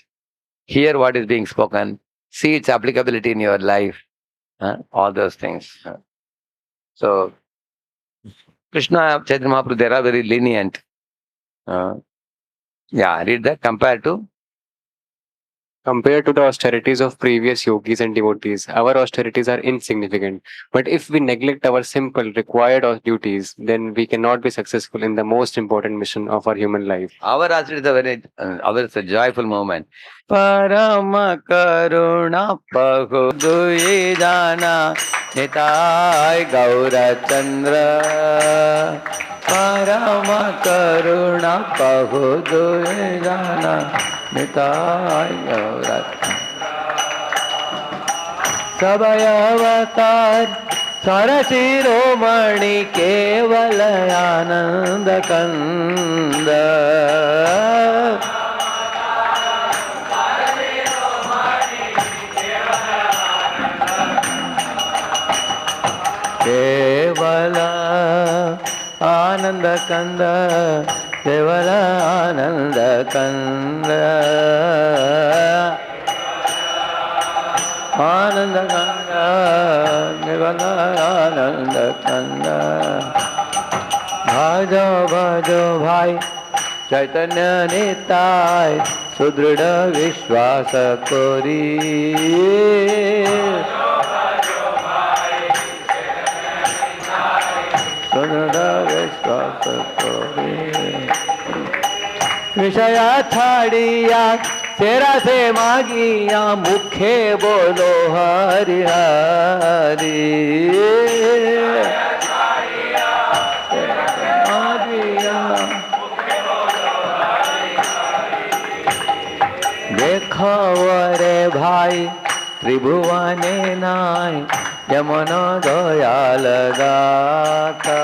Hear what is being spoken. See its applicability in your life. All those things. So, Krishna, Chaitanya Mahaprabhu, they are very lenient. Read that. Compared to the austerities of previous yogis and devotees, our austerities are insignificant. But if we neglect our simple required duties, then we cannot be successful in the most important mission of our human life. Our austerities are it's a joyful moment. Parama karuna pahuduye jana nitai gaura chandra. Parama karuna pahuduye jana nitai gaura Sabay avatar Sarashiromani keval ananda kanda kevala ananda kanda kevala ananda kanda Ananda Kanda, Nivala Ananda Kanda. Bhajo Bhajo Bhai, Chaitanya Nitai, Sudrida Vishwasa Kori. Sudrida Vishwasa Kori. Vishaya Thadiya, तेरा से मागिया मुखे बोलो हरि हरि देखो रे भाई त्रिभुवने नाय यमुन दयाल गाथा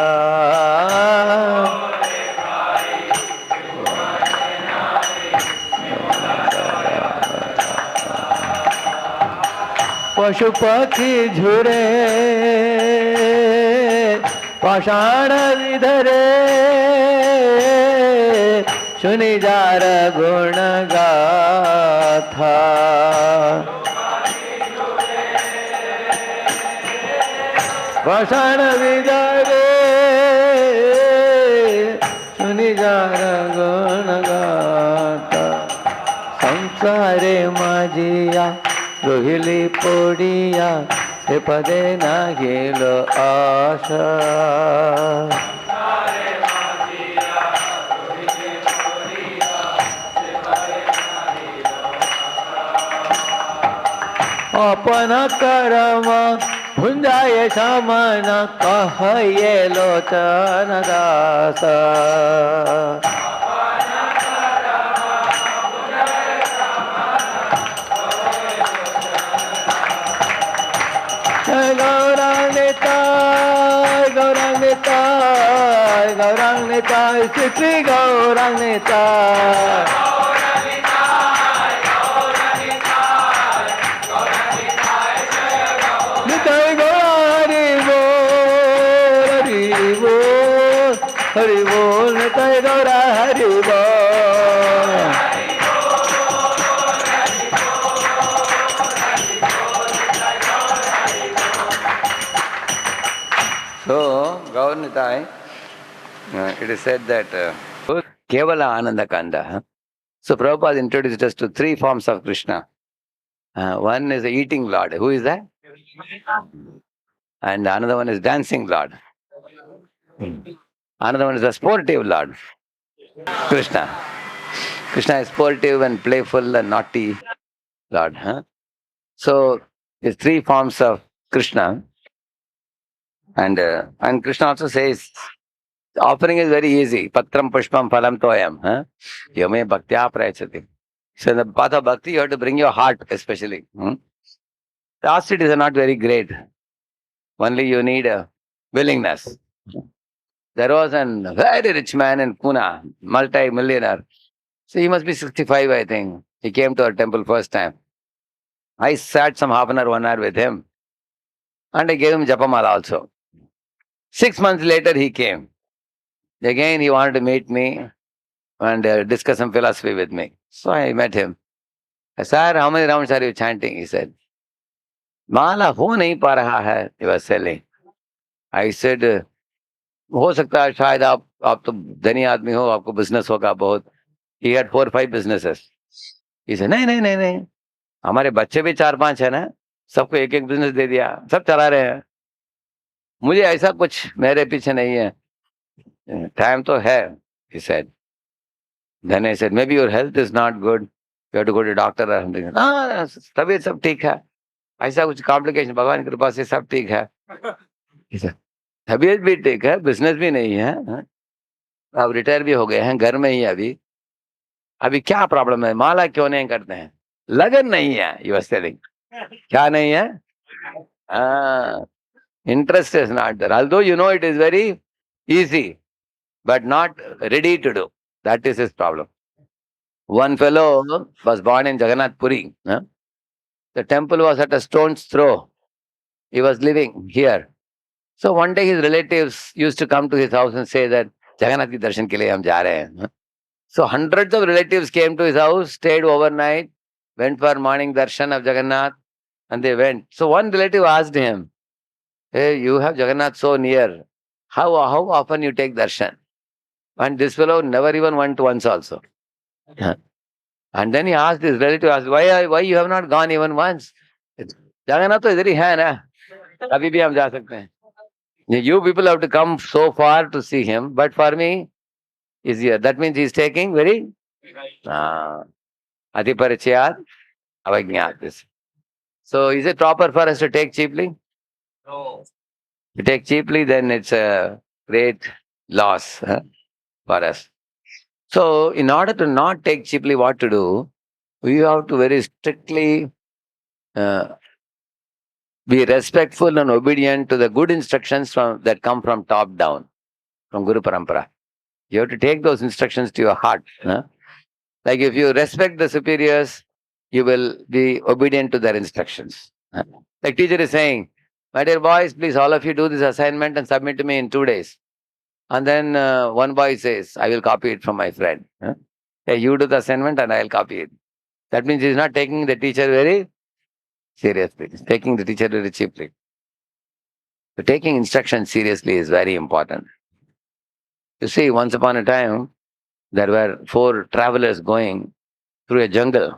पशु पक्षी झुरे पाषाण विधरे सुनि जार गुण गाथा पाषाण विधरे सुनि जार गुण गाथा संसारे माजिया रोहिली पोड़िया से पदे नागिलो आशा अपन कर्म भुंजाए सामन कहये लोचन दास गौरांग निताय गौरांग निताय गौरांग निताय श्री गौरांग निताय निताय गौर हरि बोल निताय गौर हरि बोल So, Gaur Nitai, it is said that Kevala Ananda Kanda. So, Prabhupada introduced us to three forms of Krishna. One is the eating Lord. Who is that? And another one is dancing Lord. Another one is the sportive Lord. Krishna. Krishna is sportive and playful and naughty Lord. So, there's three forms of Krishna. And Krishna also says, the offering is very easy. Patram pushpam phalam toyam. Yame bhaktya prayachati. So in the path of bhakti, you have to bring your heart especially. The austerities are not very great. Only you need a willingness. There was a very rich man in Pune, multi-millionaire. So he must be 65, I think. He came to our temple first time. I sat some half an hour, 1 hour with him. And I gave him japamala also. 6 months later, he came. Again, he wanted to meet me and discuss some philosophy with me. So I met him. I said, "Sir, how many rounds are you chanting?" He said, "Mala ho nahi pa raha hai." He was selling. I said, "हो सकता है शायद आप तो धनी आदमी हो, आपको business होगा बहुत." He had 4 or 5 businesses. He said, नहीं नहीं नहीं नहीं, हमारे बच्चे भी 4-5 है ना, सबको एक एक बिजनेस दे दिया, सब चला रहे हैं, मुझे ऐसा कुछ मेरे पीछे नहीं है, टाइम तो है. He said. Then I said, maybe your health is not good. You have to go to doctor or something. तबीयत सब ठीक है. ऐसा कुछ कॉम्प्लिकेशन भगवान की कृपा से सब ठीक है. He said, तबीयत भी ठीक है, बिजनेस भी नहीं है, अब रिटायर भी हो गए हैं, घर में ही अभी क्या प्रॉब्लम है, माला क्यों नहीं करते हैं, लगन नहीं है. You was telling. क्या नहीं है? Interest is not there. Although you know it is very easy, but not ready to do. That is his problem. One fellow was born in Jagannath Puri. The temple was at a stone's throw. He was living here. So one day his relatives used to come to his house and say that Jagannath ki darshan ke liye hum ja rahe hain. So hundreds of relatives came to his house, stayed overnight, went for morning darshan of Jagannath, and they went. So one relative asked him, "Hey, you have Jagannath so near. How often you take darshan?" And this fellow never even went once also. And then he asked his relative, why you have not gone even once? Jagannath to idhar hi hai na. Kabhi bhi hum ja sakte hain. You people have to come so far to see him, but for me, he's here. That means he's taking very adhiparichyat avajñat. So is it proper for us to take cheaply? No. To take cheaply, then it's a great loss for us. So in order to not take cheaply, what to do? We have to very strictly be respectful and obedient to the good instructions that come from top down, from Guru Parampara. You have to take those instructions to your heart. Like if you respect the superiors, you will be obedient to their instructions. Like teacher is saying, "My dear boys, please all of you do this assignment and submit to me in 2 days." And then one boy says, "I will copy it from my friend." Hey, you do the assignment and I will copy it. That means he's not taking the teacher very seriously. He's taking the teacher very cheaply. So taking instruction seriously is very important. You see, once upon a time, there were 4 travelers going through a jungle.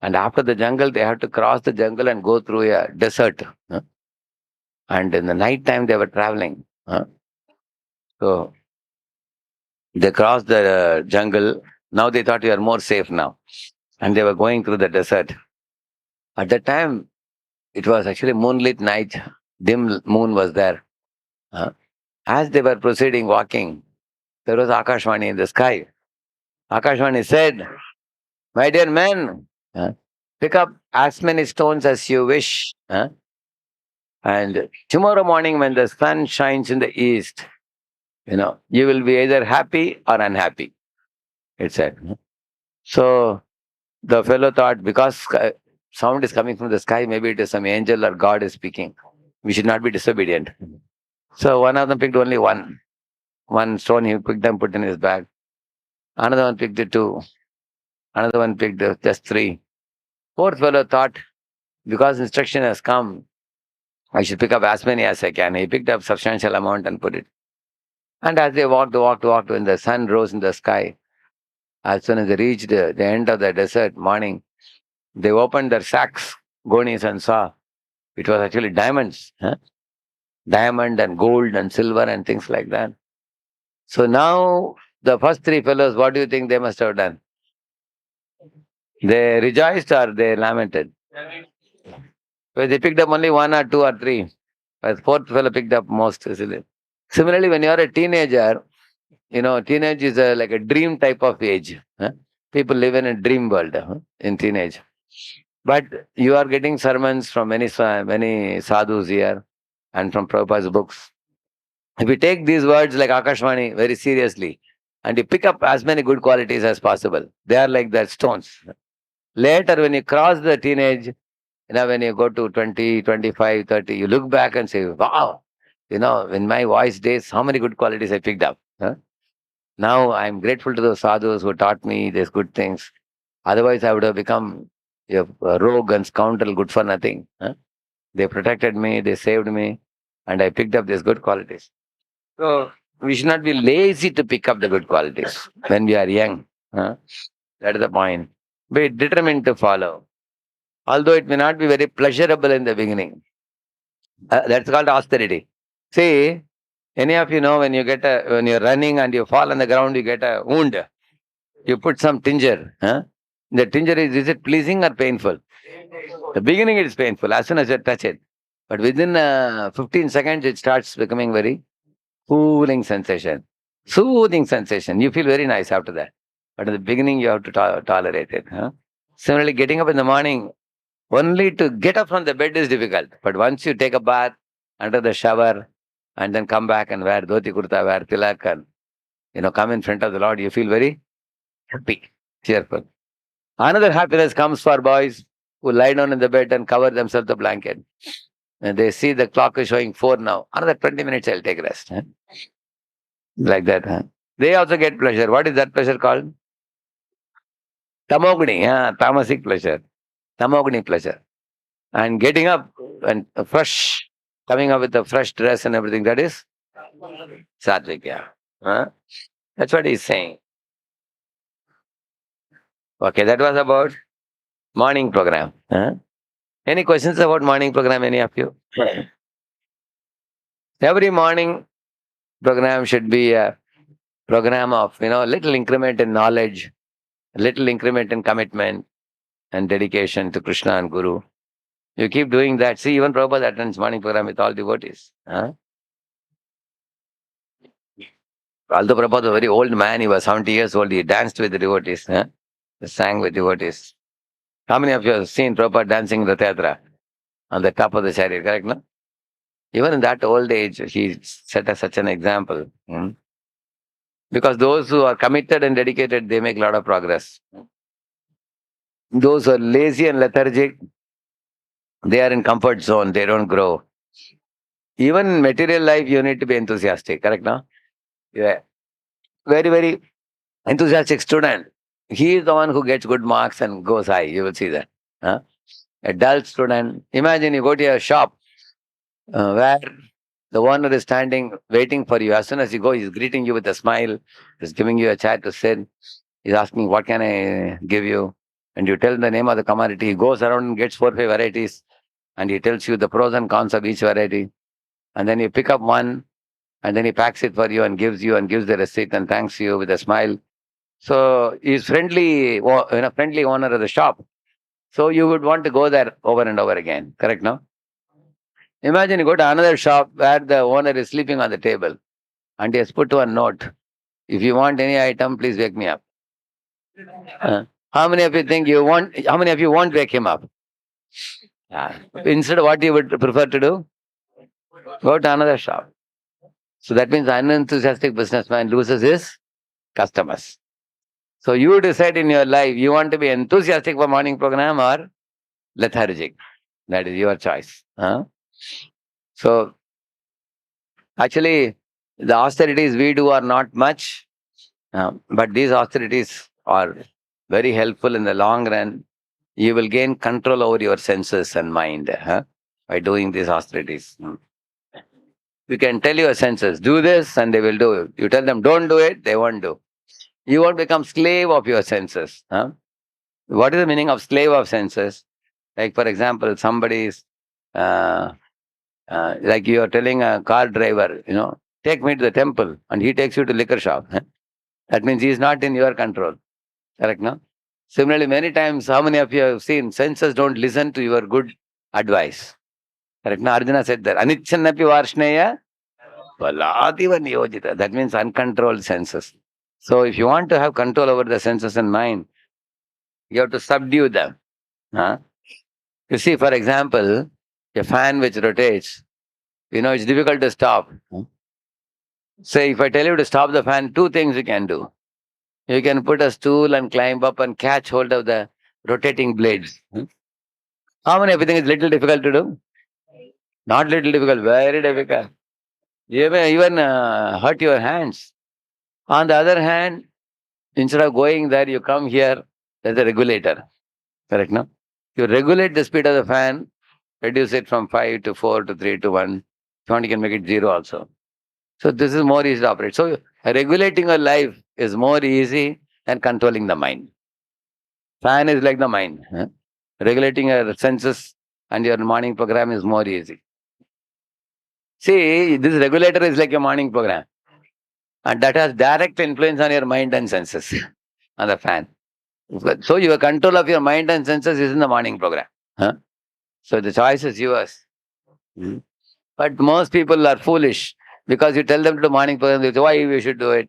And after the jungle, they had to cross the jungle and go through a desert. And in the night time, they were traveling. So they crossed the jungle. Now they thought we are more safe now. And they were going through the desert. At that time, it was actually moonlit night. dim moon was there. As they were proceeding, walking, there was Akashvani in the sky. Akashvani said, "My dear men, pick up as many stones as you wish. And tomorrow morning, when the sun shines in the east, you will be either happy or unhappy," it said. So the fellow thought, because sound is coming from the sky, maybe it is some angel or God is speaking. We should not be disobedient. So one of them picked only one stone. He picked and put in his bag. Another one picked it two. Another one picked just three. Fourth fellow thought, because instruction has come, I should pick up as many as I can. He picked up substantial amount and put it. And as they walked, when the sun rose in the sky, as soon as they reached the end of the desert morning, they opened their sacks, gonis, and saw it was actually diamonds. Diamond and gold and silver and things like that. So now the first three fellows, what do you think they must have done? They rejoiced or they lamented? Well, they picked up only one or two or three. But fourth fellow picked up most easily. Similarly, when you are a teenager, teenage is like a dream type of age. People live in a dream world in teenage. But you are getting sermons from many sadhus here and from Prabhupada's books. If you take these words like Akashvani very seriously and you pick up as many good qualities as possible, they are like that stones. Later, when you cross the teenage, when you go to 20, 25, 30, you look back and say, wow, in my voice days, how many good qualities I picked up. Now I'm grateful to those sadhus who taught me these good things. Otherwise, I would have become a rogue and scoundrel, good for nothing. They protected me, they saved me, and I picked up these good qualities. So we should not be lazy to pick up the good qualities when we are young. That is the point. Be determined to follow. Although it may not be very pleasurable in the beginning. That's called austerity. See, any of you know when when you're running and you fall on the ground, you get a wound. You put some tincture. The tincture is it pleasing or painful? The beginning it is painful as soon as you touch it. But within 15 seconds, it starts becoming very cooling sensation. Soothing sensation. You feel very nice after that. But at the beginning, you have to tolerate it. Similarly, getting up in the morning, only to get up from the bed is difficult. But once you take a bath, under the shower, and then come back and wear dhoti kurta, wear tilak, and come in front of the Lord, you feel very happy, cheerful. Another happiness comes for boys who lie down in the bed and cover themselves with the blanket. And they see the clock is showing 4 now. Another 20 minutes, I'll take rest. Like that. They also get pleasure. What is that pleasure called? Tamogni. Tamasic pleasure. Tamogni pleasure. And getting up and fresh, coming up with a fresh dress and everything, that is sattvic. That's what he's saying. Okay, that was about morning program. Any questions about morning program, any of you? Every morning program should be a program of, little increment in knowledge, little increment in commitment and dedication to Krishna and Guru. You keep doing that. See, even Prabhupada attends morning program with all devotees. Although Prabhupada was a very old man, he was 70 years old, he danced with the devotees. He sang with devotees. How many of you have seen Prabhupada dancing Rath Yatra on the top of the chariot, correct, no? Even in that old age, he set us such an example. Because those who are committed and dedicated, they make a lot of progress. Those who are lazy and lethargic, they are in comfort zone, they don't grow. Even in material life, you need to be enthusiastic, correct, no? Yeah. Very, very enthusiastic student. He is the one who gets good marks and goes high. You will see that. A dull student. Imagine you go to a shop where the owner is standing waiting for you. As soon as you go, he's greeting you with a smile. He's giving you a chair to sit. He's asking, what can I give you? And you tell the name of the commodity. He goes around and gets 4 or 5 varieties. And he tells you the pros and cons of each variety. And then you pick up one. And then he packs it for you and gives the receipt and thanks you with a smile. So he's friendly owner of the shop. So you would want to go there over and over again. Correct, no? Imagine you go to another shop where the owner is sleeping on the table and he has put one note. If you want any item, please wake me up. How many of you think you want? How many of you won't wake him up? Instead, what you would prefer to do? Go to another shop. So that means unenthusiastic businessman loses his customers. So you decide in your life, you want to be enthusiastic for morning program or lethargic. That is your choice. So actually, the austerities we do are not much, but these austerities are very helpful in the long run. You will gain control over your senses and mind by doing these austerities. You can tell your senses, do this, and they will do it. You tell them, don't do it, they won't do. You won't become slave of your senses. What is the meaning of slave of senses? Like, for example, somebody is, like you are telling a car driver, take me to the temple, and he takes you to liquor shop. That means he is not in your control. Correct, no? Similarly, many times, how many of you have seen senses don't listen to your good advice? Correct, no? Arjuna said that. Anichannapi varshneya baladiva niyojita. That means uncontrolled senses. So if you want to have control over the senses and mind, you have to subdue them. You see, for example, a fan which rotates, it's difficult to stop. Say, if I tell you to stop the fan, two things you can do. You can put a stool and climb up and catch hold of the rotating blades. How many of you think it's little difficult to do? Not little difficult, very difficult. You may even hurt your hands. On the other hand, instead of going there, you come here, there's a regulator. Correct, no? You regulate the speed of the fan, reduce it from 5 to 4 to 3 to 1. If you want, you can make it 0 also. So this is more easy to operate. So regulating your life is more easy than controlling the mind. Fan is like the mind. Regulating your senses and your morning program is more easy. See, this regulator is like a morning program. And that has direct influence on your mind and senses on the fan. So your control of your mind and senses is in the morning program. So the choice is yours. But most people are foolish because you tell them to do morning program, they say, why we should do it?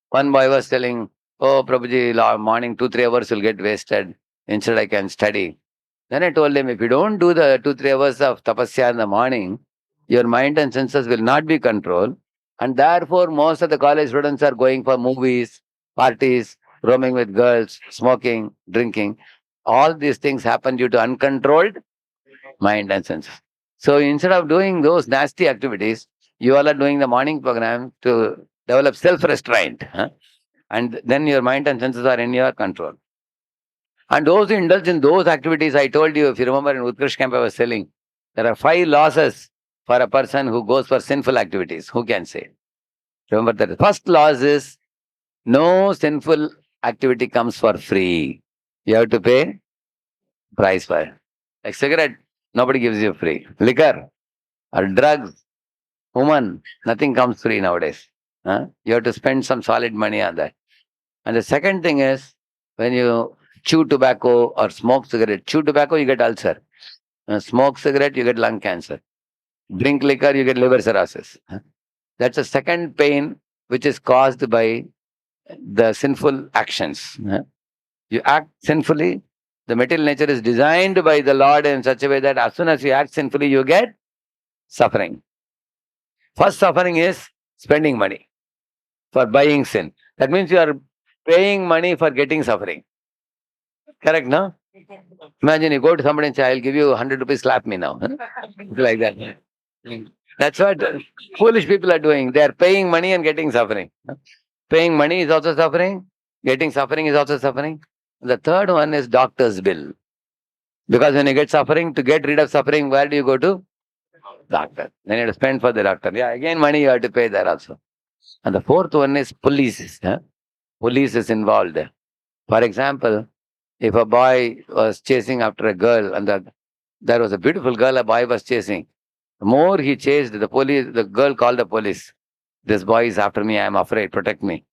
One boy was telling, oh, Prabhuji, morning 2-3 hours will get wasted. Instead, I can study. Then I told him, if you don't do the 2-3 hours of tapasya in the morning, your mind and senses will not be controlled. And therefore, most of the college students are going for movies, parties, roaming with girls, smoking, drinking. All these things happen due to uncontrolled mind and senses. So instead of doing those nasty activities, you all are doing the morning program to develop self-restraint. And then your mind and senses are in your control. And those who indulge in those activities, I told you, if you remember in Utkarsh camp I was telling, there are 5 losses for a person who goes for sinful activities. Who can say? Remember that the first loss is no sinful activity comes for free. You have to pay price for it. Like cigarette, nobody gives you free. Liquor or drugs, woman, nothing comes free nowadays. You have to spend some solid money on that. And the second thing is, when you chew tobacco or smoke cigarette, chew tobacco, you get ulcer. Smoke cigarette, you get lung cancer. Drink liquor, you get liver cirrhosis. That's the second pain which is caused by the sinful actions. You act sinfully, the material nature is designed by the Lord in such a way that as soon as you act sinfully, you get suffering. First suffering is spending money for buying sin. That means you are paying money for getting suffering. Correct, no? Imagine you go to somebody and say, I'll give you 100 rupees, slap me now. Like that. That's what foolish people are doing. They are paying money and getting suffering. Paying money is also suffering. Getting suffering is also suffering. The third one is doctor's bill. Because when you get suffering, to get rid of suffering, where do you go to? Doctor. Then you have to spend for the doctor. Yeah, again money you have to pay there also. And the fourth one is police. Police is involved. For example, if a boy was chasing after a girl and there was a beautiful girl a boy was chasing, the more he chased, the girl called the police. This boy is after me, I am afraid, protect me.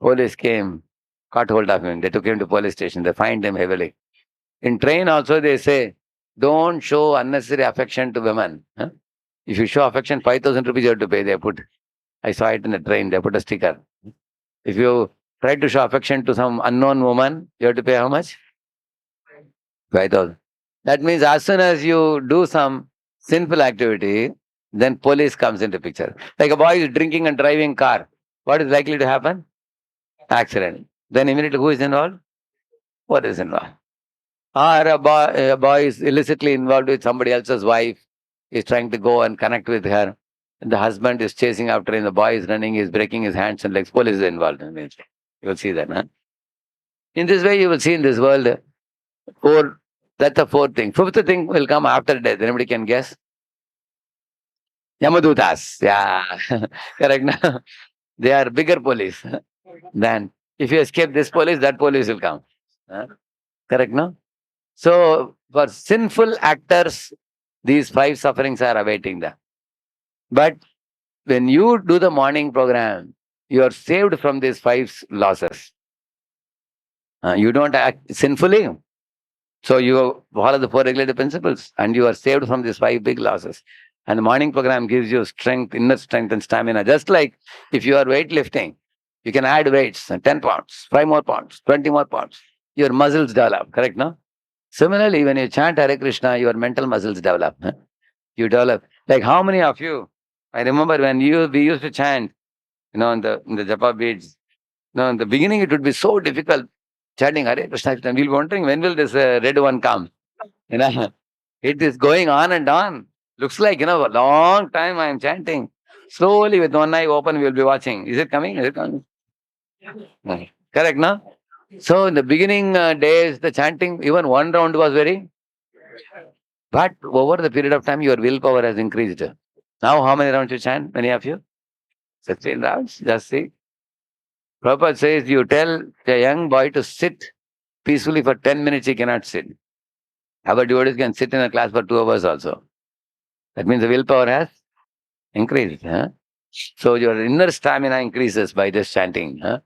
Police came, caught hold of him. They took him to police station. They fined him heavily. In train also they say, don't show unnecessary affection to women. If you show affection, 5,000 rupees you have to pay. They put, I saw it in the train, they put a sticker. If you try to show affection to some unknown woman, you have to pay how much? 5,000. That means as soon as you do some sinful activity, then police comes into picture. Like a boy is drinking and driving car. What is likely to happen? Accident. Then immediately who is involved? What is involved? Or a boy is illicitly involved with somebody else's wife, is trying to go and connect with her. And the husband is chasing after him, the boy is running, he's breaking his hands and legs. Police is involved in it. You will see that. Huh? In this way, you will see in this world, four, that's the fourth thing. Fifth thing will come after death. Anybody can guess? Yamadutas. Yeah, correct. Now, they are bigger police than if you escape this police, that police will come. Huh? Correct, no? So, for sinful actors, these 5 sufferings are awaiting them. But when you do the morning program, you are saved from these 5 losses. You don't act sinfully, so you follow the 4 regulative principles and you are saved from these 5 big losses. And the morning program gives you strength, inner strength and stamina. Just like if you are weightlifting, you can add weights, 10 pounds, 5 more pounds, 20 more pounds. Your muscles develop, correct, no? Similarly, when you chant Hare Krishna, your mental muscles develop. Huh? You develop. Like how many of you, I remember when we used to chant, in the japa beads, in the beginning it would be so difficult chanting Hare Krishna. And we'll be wondering, when will this red one come? You know, it is going on and on. Looks like, a long time I am chanting. Slowly with one eye open, we will be watching. Is it coming? Is it coming? Right. Correct, no? So in the beginning days, the chanting, even one round was very. But over the period of time, your willpower has increased. Now, how many rounds you chant? Many of you? 16 rounds. Just see. Prabhupada says, you tell a young boy to sit peacefully for 10 minutes, he cannot sit. Our devotees can sit in a class for 2 hours also. That means the willpower has increased. Huh? So your inner stamina increases by just chanting. Huh?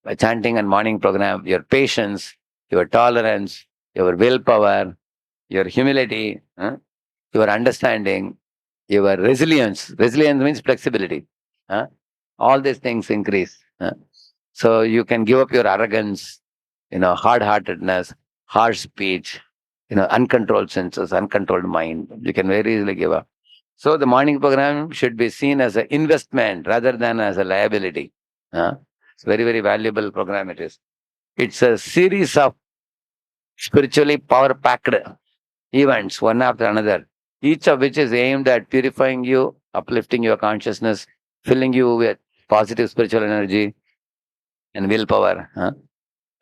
By chanting and morning program, your patience, your tolerance, your willpower, your humility, your understanding, your resilience. Resilience means flexibility. Huh? All these things increase. So you can give up your arrogance, hard-heartedness, harsh speech, uncontrolled senses, uncontrolled mind. You can very easily give up. So the morning program should be seen as an investment rather than as a liability. It's very, very valuable program it is. It's a series of spiritually power-packed events, one after another, each of which is aimed at purifying you, uplifting your consciousness, filling you with positive spiritual energy and willpower.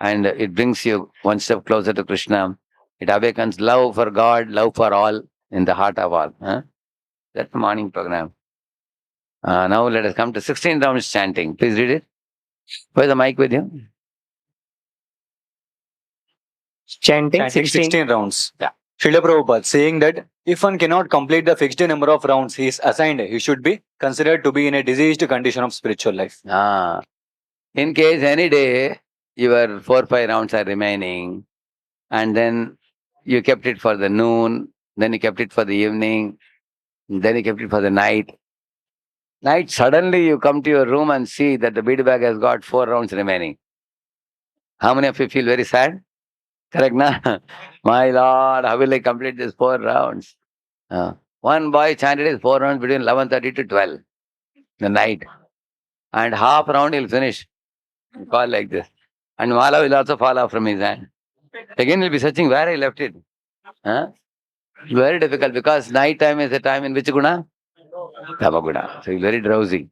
And it brings you one step closer to Krishna. It awakens love for God, love for all in the heart of all. That's the morning program. Now let us come to 16 rounds chanting. Please read it. Where's the mic with you? Chanting Chanting 16. 16 rounds. Yeah. Srila Prabhupada saying that if one cannot complete the fixed number of rounds he is assigned, he should be considered to be in a diseased condition of spiritual life. In case any day your 4 or 5 rounds are remaining, and then you kept it for the noon, then you kept it for the evening, then you kept it for the night. Night, suddenly you come to your room and see that the bead bag has got 4 rounds remaining. How many of you feel very sad? Correct, na? My Lord, how will I complete these 4 rounds? One boy chanted his 4 rounds between 11:30 to 12 the night. And half round he'll finish. He'll fall like this. And mala will also fall off from his hand. Again he'll be searching where I left it. Very difficult because night time is the time in which guna? Tamaguna. So he's very drowsy.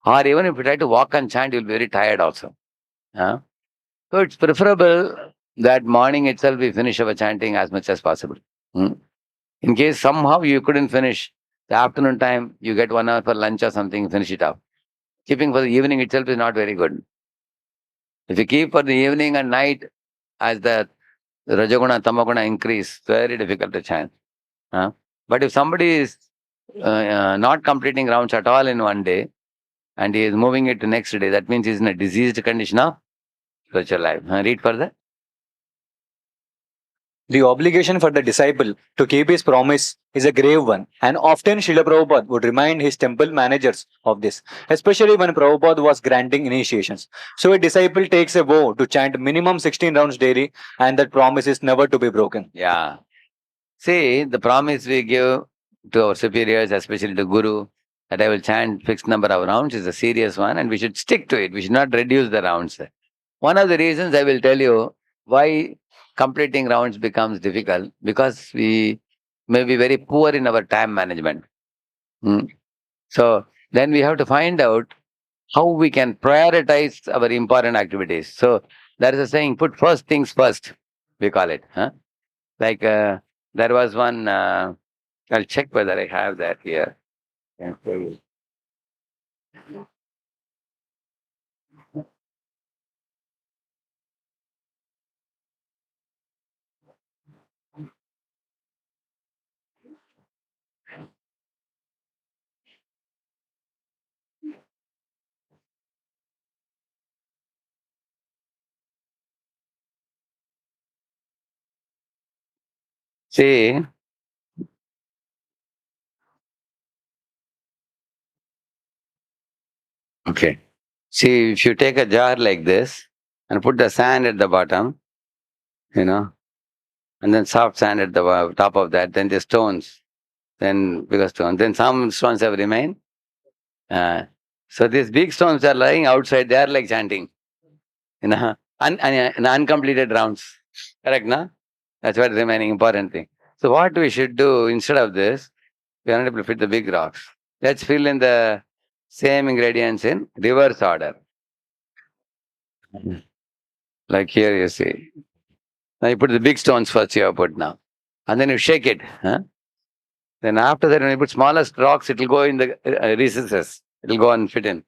Or even if you try to walk and chant, you'll be very tired also. So it's preferable that morning itself we finish our chanting as much as possible. In case somehow you couldn't finish, the afternoon time, you get 1 hour for lunch or something, finish it up. Keeping for the evening itself is not very good. If you keep for the evening and night, as the Rajaguna, Tamaguna increase, very difficult to chant. But if somebody is not completing rounds at all in one day, and he is moving it to next day, that means he is in a diseased condition of spiritual life. Read further. The obligation for the disciple to keep his promise is a grave one, and often Srila Prabhupada would remind his temple managers of this, especially when Prabhupada was granting initiations. So a disciple takes a vow to chant minimum 16 rounds daily, and that promise is never to be broken. Yeah. See, the promise we give to our superiors, especially to Guru, that I will chant fixed number of rounds is a serious one, and we should stick to it. We should not reduce the rounds. One of the reasons I will tell you why completing rounds becomes difficult, because we may be very poor in our time management. Hmm. So then we have to find out how we can prioritize our important activities. So there is a saying, put first things first, we call it. Huh? Like there was one, I'll check whether I have that here. Can show you. See, okay. See, if you take a jar like this and put the sand at the bottom, you know, and then soft sand at the top of that, then the stones, then bigger stones, then some stones have remained. Uh, so these big stones are lying outside, they are like chanting, in uncompleted rounds. Correct, na? That's what is remaining important thing. So what we should do instead of this, we are not able to fit the big rocks. Let's fill in the same ingredients in reverse order. Like here you see. Now you put the big stones first, you have put now. And then you shake it. Huh? Then after that, when you put smallest rocks, it will go in the recesses. It will go and fit in.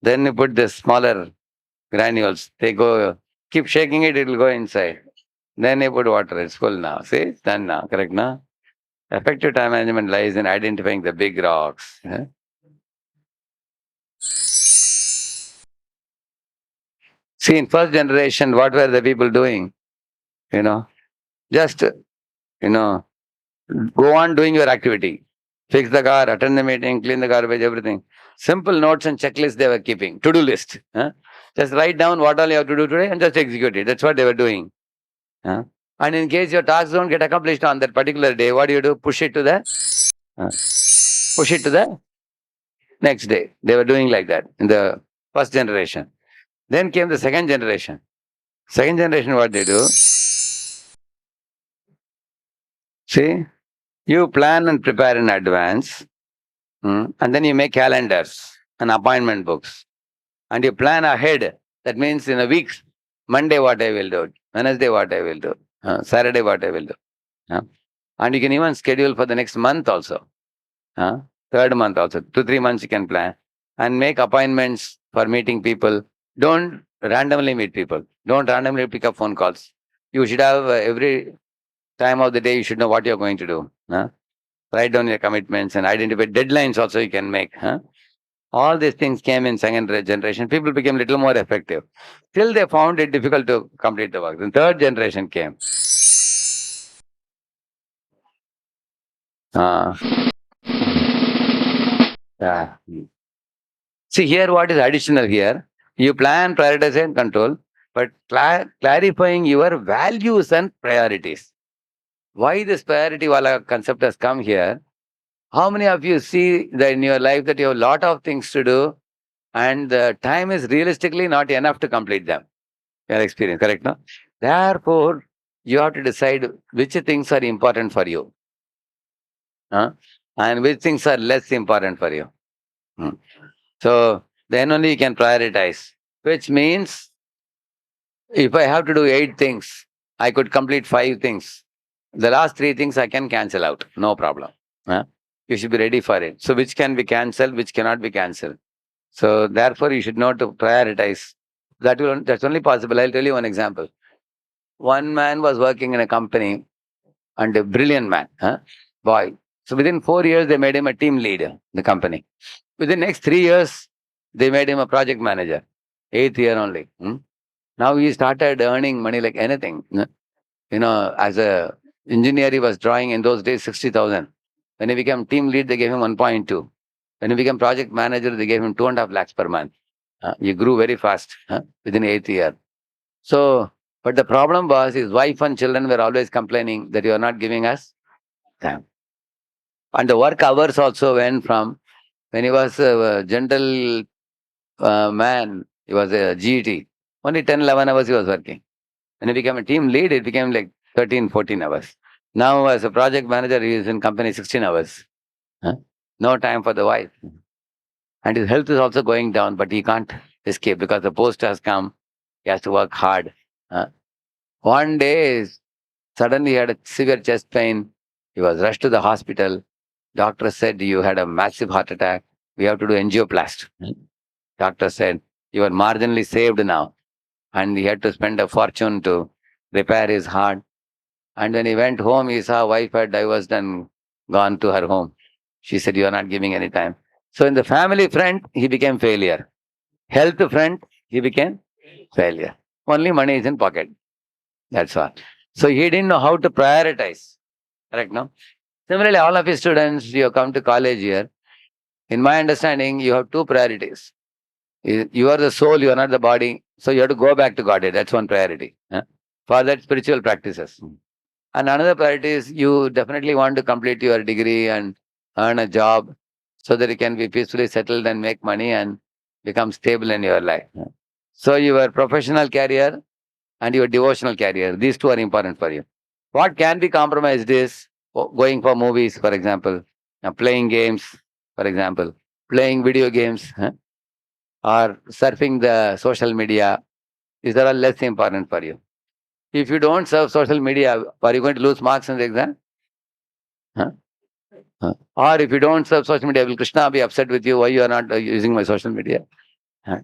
Then you put the smaller granules. They go, keep shaking it, it will go inside. Then you put water. It's full now. See, it's done now. Correct now? Effective time management lies in identifying the big rocks. Huh? See, in first generation, what were the people doing? Just, go on doing your activity. Fix the car, attend the meeting, clean the garbage, everything. Simple notes and checklists they were keeping. To-do list. Huh? Just write down what all you have to do today and just execute it. That's what they were doing. Huh? And in case your tasks don't get accomplished on that particular day, what do? Push it to the next day. They were doing like that in the first generation. Then came the second generation. Second generation, what they do? See, you plan and prepare in advance, and then you make calendars and appointment books, and you plan ahead. That means in a week, Monday what I will do, Wednesday what I will do, Saturday what I will do. And you can even schedule for the next month also. Third month also, 2-3 months you can plan and make appointments for meeting people. Don't randomly meet people. Don't randomly pick up phone calls. You should have every time of the day, you should know what you're going to do. Write down your commitments and identify deadlines also you can make. All these things came in second generation. People became a little more effective. Till they found it difficult to complete the work. Then third generation came. Uh, yeah. See here what is additional here. You plan, prioritize and control, but clarifying your values and priorities. Why this priority wala concept has come here? How many of you see that in your life that you have a lot of things to do and the time is realistically not enough to complete them? Your experience, correct? No? Therefore, you have to decide which things are important for you, and which things are less important for you. So then only you can prioritize, which means if I have to do 8 things, I could complete 5 things. The last 3 things I can cancel out, no problem. You should be ready for it. So which can be cancelled, which cannot be cancelled. So therefore, you should know to prioritize. That's only possible. I'll tell you one example. One man was working in a company and a brilliant man, boy. So within 4 years, they made him a team leader in the company. Within next 3 years, they made him a project manager. 8th year only. Now he started earning money like anything. as a engineer, he was drawing in those days 60,000. When he became team lead, they gave him 1.2. When he became project manager, they gave him 2.5 lakhs per month. He grew very fast within 8th year. So, but the problem was his wife and children were always complaining that you are not giving us time. And the work hours also went from when he was a general man, he was a GET, only 10, 11 hours he was working. When he became a team lead, it became like 13, 14 hours. Now, as a project manager, he is in company 16 hours. No time for the wife. And his health is also going down, but he can't escape because the post has come. He has to work hard. One day, suddenly he had a severe chest pain. He was rushed to the hospital. Doctor said, you had a massive heart attack. We have to do angioplasty. Doctor said, you are marginally saved now. And he had to spend a fortune to repair his heart. And when he went home, he saw wife had divorced and gone to her home. She said, you are not giving any time. So in the family front, he became failure. Health front, he became failure. Only money is in pocket. That's all. So he didn't know how to prioritize. Correct, no? Similarly, all of his students, you have come to college here. In my understanding, you have two priorities. You are the soul, you are not the body. So you have to go back to Godhead. That's one priority. For that, spiritual practices. And another priority is you definitely want to complete your degree and earn a job so that you can be peacefully settled and make money and become stable in your life. So your professional career and your devotional career, these two are important for you. What can be compromised is going for movies, for example, playing games, for example, playing video games, or surfing the social media. These are all less important for you. If you don't surf social media, are you going to lose marks in the exam? Huh? Or if you don't surf social media, will Krishna be upset with you? Why you are not using my social media? Huh?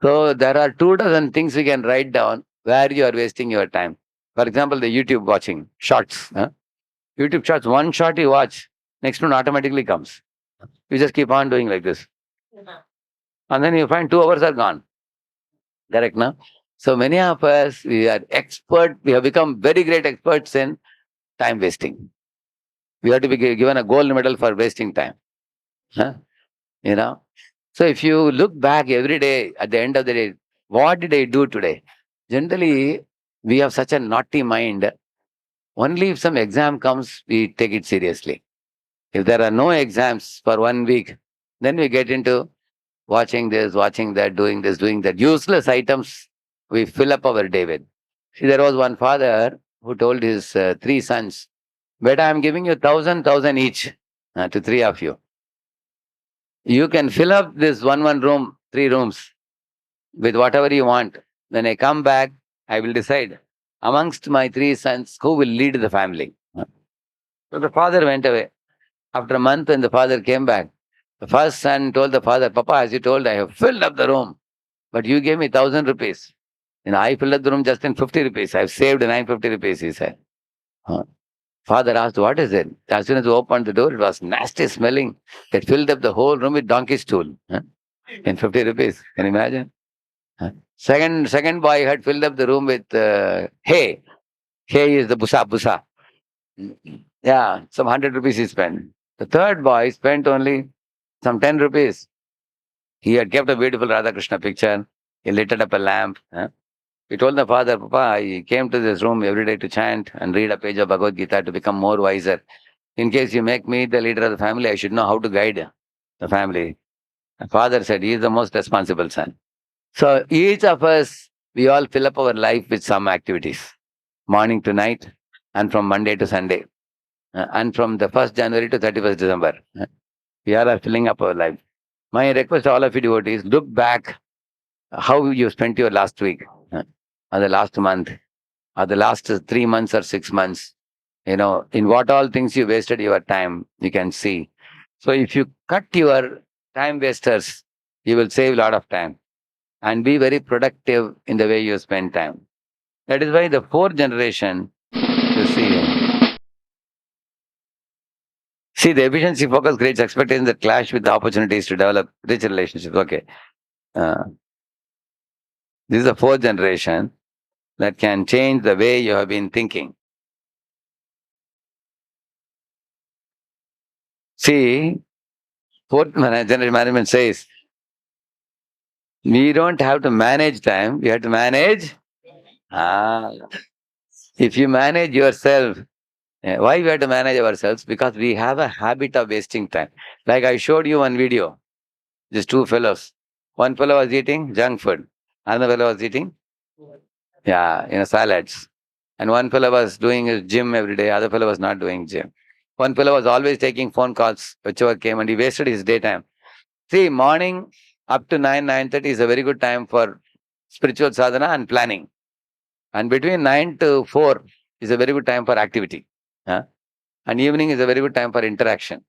So there are 2 dozen things we can write down where you are wasting your time. For example, the YouTube watching shorts. YouTube shorts, one shot you watch, next one automatically comes. You just keep on doing like this. And then you find 2 hours are gone. Correct, no? So many of us, we are expert, we have become very great experts in time wasting. We have to be given a gold medal for wasting time. Huh? You know? So if you look back every day at the end of the day, what did I do today? Generally, we have such a naughty mind. Only if some exam comes, we take it seriously. If there are no exams for 1 week, then we get into watching this, watching that, doing this, doing that. Useless items we fill up our day with. See, there was one father who told his 3 sons, "Beta, I'm giving you 1,000 each to 3 of you. You can fill up this one room, 3 rooms with whatever you want. When I come back, I will decide amongst my 3 sons who will lead the family." So the father went away. After a month, when the father came back, the first son told the father, "Papa, as you told, I have filled up the room, but you gave me 1,000 rupees. I filled up the room just in 50 rupees. I've saved 950 rupees," he said. Huh. Father asked, "What is it?" As soon as we opened the door, it was nasty smelling. It filled up the whole room with donkey stool. In 50 rupees. Can you imagine? Second boy had filled up the room with hay. Hay is the busa. Yeah, some 100 rupees he spent. The third boy spent only some 10 rupees. He had kept a beautiful Radha Krishna picture. He lit up a lamp. He told the father, "Papa, I came to this room every day to chant and read a page of Bhagavad Gita to become more wiser. In case you make me the leader of the family, I should know how to guide the family." The father said, he is the most responsible son. So each of us, we all fill up our life with some activities, morning to night, and from Monday to Sunday, and from the 1st January to 31st December. We all are filling up our life. My request to all of you devotees, look back how you spent your last week, or the last month, or the last 3 months or 6 months. In what all things you wasted your time, you can see. So if you cut your time wasters, you will save a lot of time and be very productive in the way you spend time. That is why the 4th generation, you see the efficiency focus creates expectations that clash with the opportunities to develop rich relationships. Okay. This is the 4th generation. that can change the way you have been thinking. See, fourth generation management says, we don't have to manage time, we have to manage. If you manage yourself, why we have to manage ourselves? Because we have a habit of wasting time. Like I showed you one video, these two fellows. One fellow was eating junk food, another fellow was eating, salads. And one fellow was doing his gym every day, other fellow was not doing gym. One fellow was always taking phone calls, whichever came, and he wasted his daytime. See, morning up to 9:30 is a very good time for spiritual sadhana and planning. And between 9 to 4 is a very good time for activity. And evening is a very good time for interaction.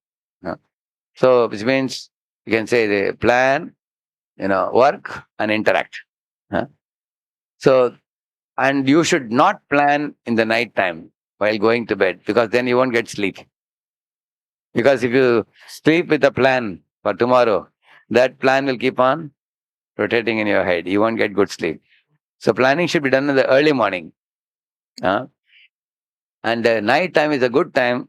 So, which means you can say the plan, work and interact. So, and you should not plan in the night time while going to bed, because then you won't get sleep. Because if you sleep with a plan for tomorrow, that plan will keep on rotating in your head. You won't get good sleep. So planning should be done in the early morning. And the night time is a good time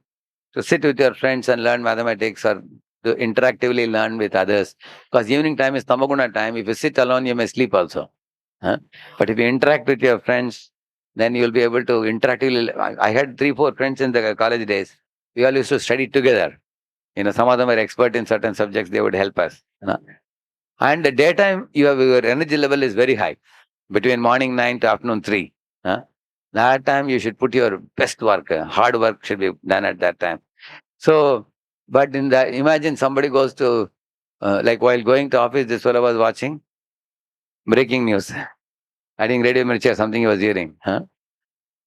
to sit with your friends and learn mathematics, or to interactively learn with others. Because evening time is tamaguna time. If you sit alone, you may sleep also. But if you interact with your friends, then you'll be able to interactively. I had 3-4 friends in the college days. We all used to study together. Some of them were expert in certain subjects. They would help us. And the daytime, your energy level is very high. Between morning 9 to afternoon 3. That time you should put your best work. Hard work should be done at that time. So, but imagine somebody goes to, like while going to office, this fellow was watching breaking news. I think Radio Mirchi or something he was hearing.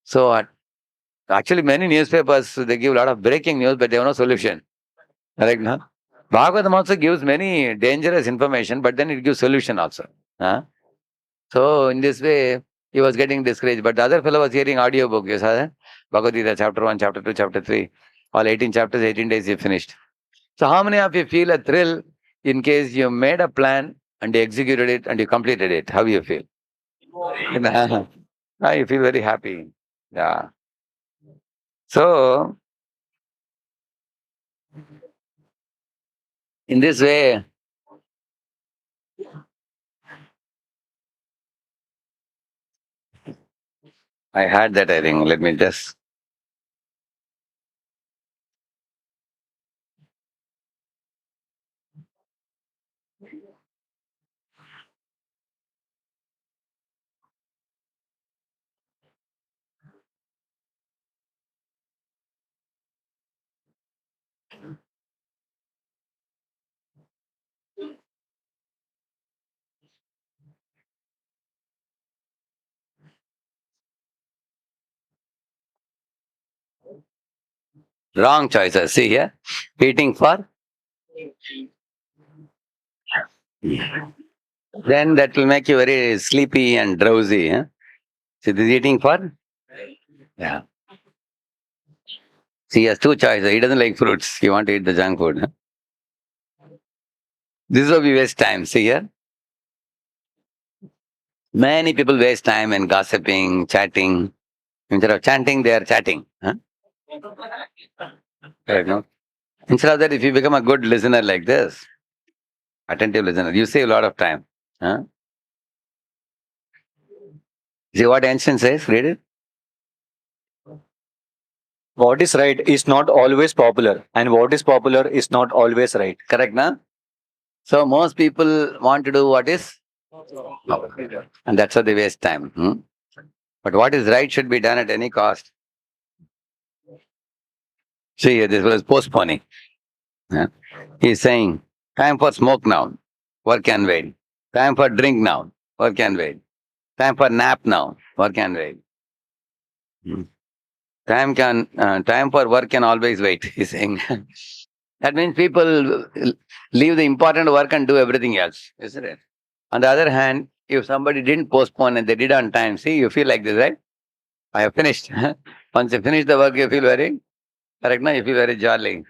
So, actually many newspapers, they give a lot of breaking news, but they have no solution. Correct, no? Bhagavatam also gives many dangerous information, but then it gives solution also. So, in this way, he was getting discouraged. But the other fellow was hearing audio book. You saw that? Bhagavad Gita, chapter 1, chapter 2, chapter 3. All 18 chapters, 18 days he finished. So how many of you feel a thrill in case you made a plan and you executed it and you completed it? How do you feel? You feel very happy. Yeah. So, in this way, I had that, I think. Let me just. Wrong choices. See here. Eating for. Then that will make you very sleepy and drowsy. See, this eating for. Yeah. See, he has two choices. He doesn't like fruits. He wants to eat the junk food. This is how we waste time. See here. Many people waste time in gossiping, chatting. Instead of chanting, they are chatting. Correct, no? Instead of that, if you become a good listener like this, attentive listener, you save a lot of time. See what ancient says? Read it. What is right is not always popular, and what is popular is not always right. Correct, na? So most people want to do what is? And that's how they waste time. But what is right should be done at any cost. See, this was postponing. He's saying, time for smoke now, work can wait. Time for drink now, work can wait. Time for nap now, work can wait. Time for work can always wait, he's saying. That means people leave the important work and do everything else, isn't it? On the other hand, if somebody didn't postpone and they did on time, see, you feel like this, right? I have finished. Once you finish the work, you feel very, correct, now you feel very jolly.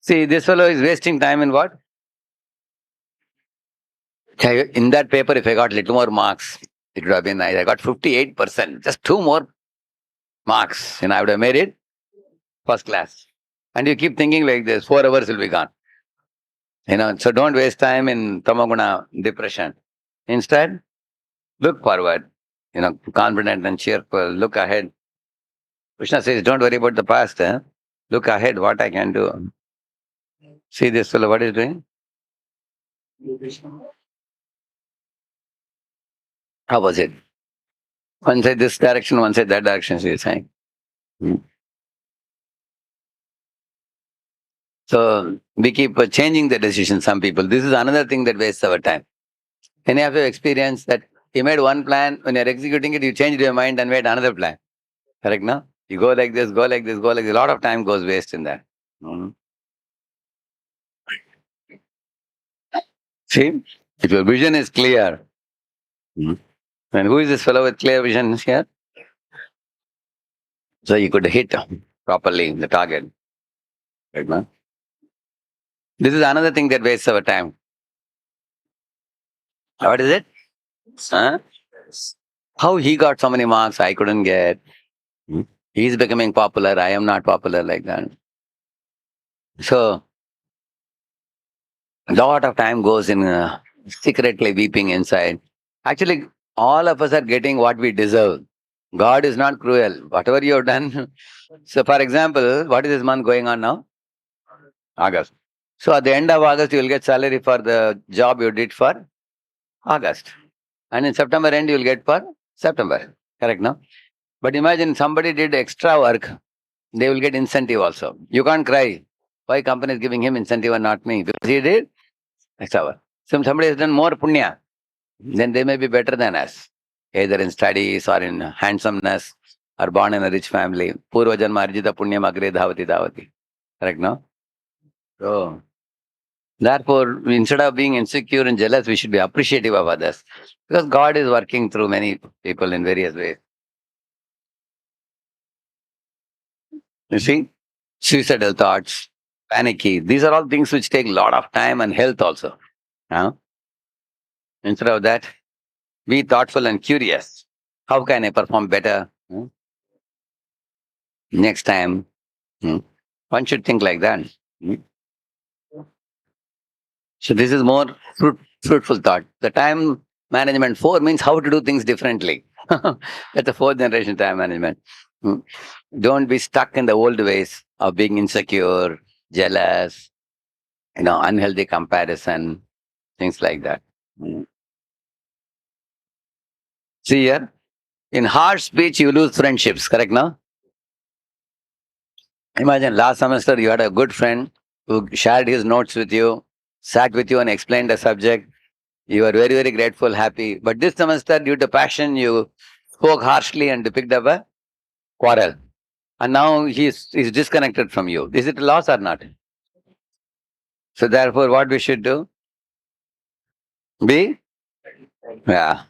See, this fellow is wasting time in what? In that paper, if I got little more marks, It would have been nice. I got 58%. Just 2 more marks. I would have made it first class. And you keep thinking like this, 4 hours will be gone. So don't waste time in tamaguna depression. Instead, look forward, confident and cheerful. Look ahead. Krishna says, don't worry about the past. Look ahead, what I can do. See this fellow, what is doing? How was it? One side this direction, one side that direction, she is saying. So we keep changing the decision, some people. This is another thing that wastes our time. Any of you experience that you made one plan, when you're executing it, you changed your mind and made another plan. Correct, no? You go like this, go like this, go like this. A lot of time goes waste in that. See, if your vision is clear, and who is this fellow with clear vision here? So you could hit properly the target. Right, no? This is another thing that wastes our time. What is it? Huh? How he got so many marks, I couldn't get. He's becoming popular, I am not popular, like that. So, a lot of time goes in secretly weeping inside. Actually, all of us are getting what we deserve. God is not cruel. Whatever you have done. So, for example, what is this month going on now? August. So, at the end of August, you will get salary for the job you did for August. And in September end, you will get for September. Correct, no? But imagine somebody did extra work. They will get incentive also. You can't cry. Why company is giving him incentive and not me? Because he did extra work. So somebody has done more punya, then they may be better than us, either in studies or in handsomeness, or born in a rich family. Purva janma arjita punyam agre dhavati dhavati. Correct, no? So, therefore, instead of being insecure and jealous, we should be appreciative of others. Because God is working through many people in various ways. You see? Suicidal thoughts, panicky. These are all things which take a lot of time and health also. Instead of that, be thoughtful and curious. How can I perform better next time? One should think like that. So this is more fruitful thought. The time management 4 means how to do things differently. That's the 4th generation time management. Don't be stuck in the old ways of being insecure, jealous, unhealthy comparison, things like that. See here, in harsh speech, you lose friendships, correct, no? Imagine last semester you had a good friend who shared his notes with you, sat with you and explained the subject. You were very, very grateful, happy. But this semester, due to passion, you spoke harshly and picked up a quarrel. And now he's disconnected from you. Is it a loss or not? So therefore, what we should do? Be? Yeah.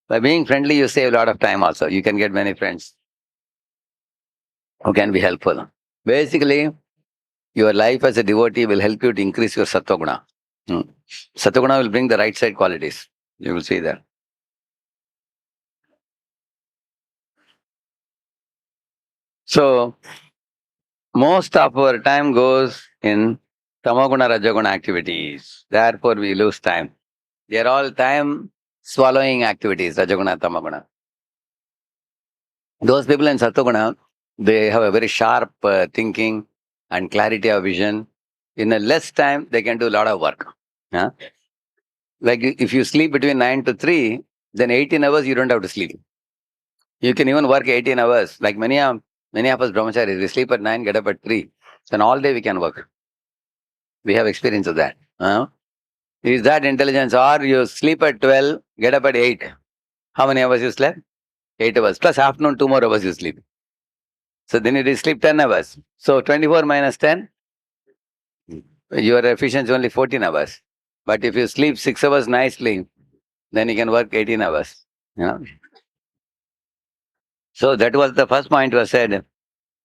By being friendly, you save a lot of time also. You can get many friends who can be helpful. Basically, your life as a devotee will help you to increase your sattva guna. Sattva guna will bring the right side qualities. You will see that. So, most of our time goes in tamaguna, rajaguna activities. Therefore, we lose time. They are all time swallowing activities, rajaguna, tamaguna. Those people in sattva they have a very sharp thinking and clarity of vision. In a less time, they can do a lot of work. Like if you sleep between 9 to 3, then 18 hours you don't have to sleep. You can even work 18 hours. Like many of us brahmacharis, we sleep at 9, get up at 3. Then all day we can work. We have experience of that. Is that intelligence? Or you sleep at 12, get up at 8. How many hours you slept? 8 hours. Plus afternoon, 2 more hours you sleep. So then you sleep 10 hours. So 24 minus 10, your efficiency is only 14 hours. But if you sleep 6 hours nicely, then you can work 18 hours. So that was the first point was said.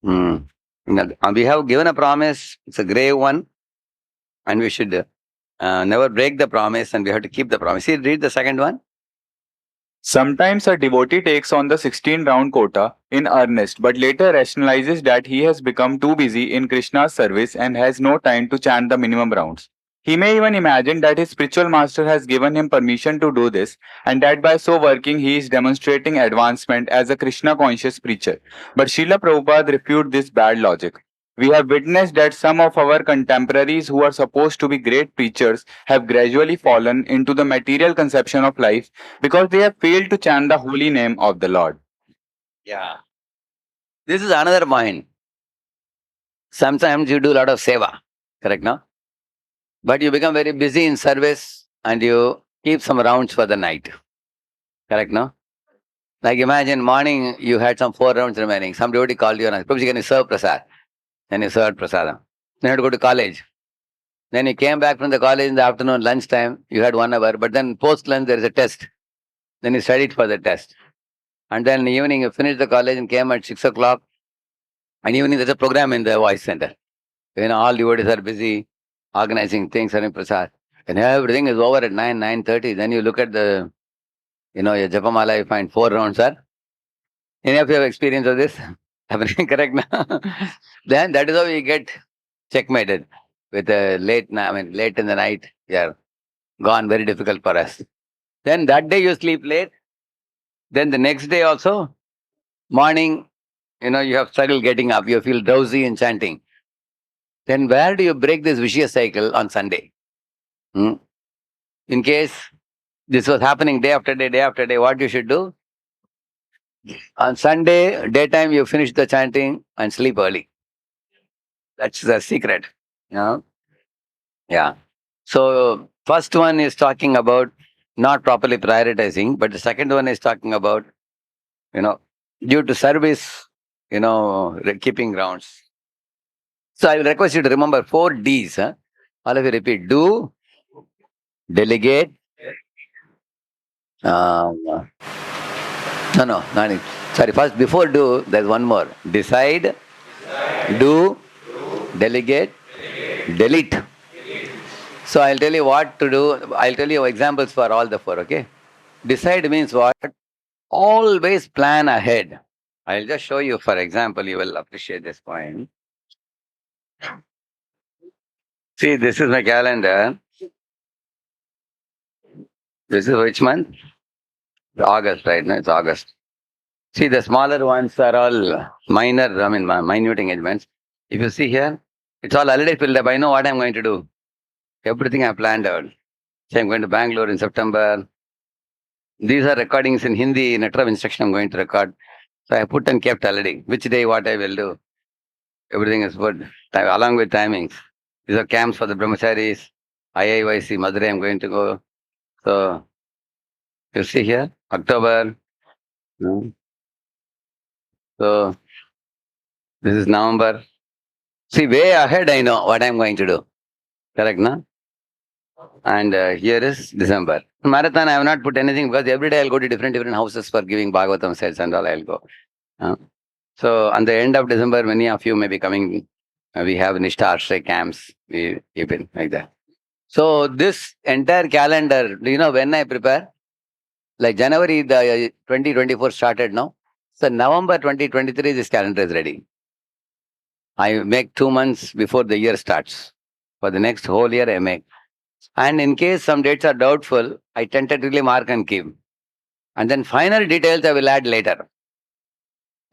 We have given a promise, it's a grave one, and we should never break the promise and we have to keep the promise. See, read the second one. Sometimes a devotee takes on the 16 round quota in earnest, but later rationalizes that he has become too busy in Krishna's service and has no time to chant the minimum rounds. He may even imagine that his spiritual master has given him permission to do this, and that by so working he is demonstrating advancement as a Krishna conscious preacher. But Srila Prabhupada refuted this bad logic. We have witnessed that some of our contemporaries who are supposed to be great preachers have gradually fallen into the material conception of life because they have failed to chant the holy name of the Lord. Yeah. This is another point. Sometimes you do a lot of seva, correct, no? But you become very busy in service and you keep some rounds for the night, correct, no? Like imagine morning you had some 4 rounds remaining. Some devotee called you and asked, Prabhuji, can you serve prasad? Then you served prasadam. Then you had to go to college. Then you came back from the college in the afternoon, lunchtime, you had 1 hour, but then post lunch there is a test. Then you studied for the test. And then in the evening you finished the college and came at 6 o'clock. And evening there's a program in the voice center. All devotees are busy organizing things, serving prasad. And everything is over at 9, 9:30. Then you look at the, your japamala, you find 4 rounds are. Any of you have experience of this? Happening, correct now? Then that is how we get checkmated with a late in the night. Yeah, gone, very difficult for us. Then that day you sleep late. Then the next day also, morning, you have struggle getting up. You feel drowsy in chanting. Then where do you break this vicious cycle on Sunday? In case this was happening day after day, what you should do? On Sunday, daytime, you finish the chanting and sleep early. That's the secret. Yeah. Yeah. So, first one is talking about not properly prioritizing, but the second one is talking about, due to service, keeping grounds. So, I will request you to remember 4 Ds. Huh? All of you repeat: do, delegate. No, not it. Sorry, first, before do, there's one more. Decide, do, delegate, delete. So I'll tell you what to do. I'll tell you examples for all the 4, okay? Decide means what? Always plan ahead. I'll just show you, for example, you will appreciate this point. See, this is my calendar. This is which month? August, right? No, it's August. See, the smaller ones are all minute engagements. If you see here, it's all already filled up. I know what I'm going to do. Everything I planned out. So I'm going to Bangalore in September. These are recordings in Hindi, letter of instruction I'm going to record. So I put and kept already. Which day, what I will do. Everything is put along with timings. These are camps for the brahmacharis. IIYC, Madurai I'm going to go. So you see here, October. So this is November. See, way ahead I know what I'm going to do. Correct, no? And here is December. Marathon, I have not put anything because every day I'll go to different houses for giving Bhagavatam sets and all I'll go. So on the end of December, many of you may be coming. We have Nishtha Ashray camps. We keep it like that. So this entire calendar, do you know when I prepare? Like January the 2024 started now. So November 2023, this calendar is ready. I make 2 months before the year starts. For the next whole year I make. And in case some dates are doubtful, I tentatively mark and keep. And then final details I will add later.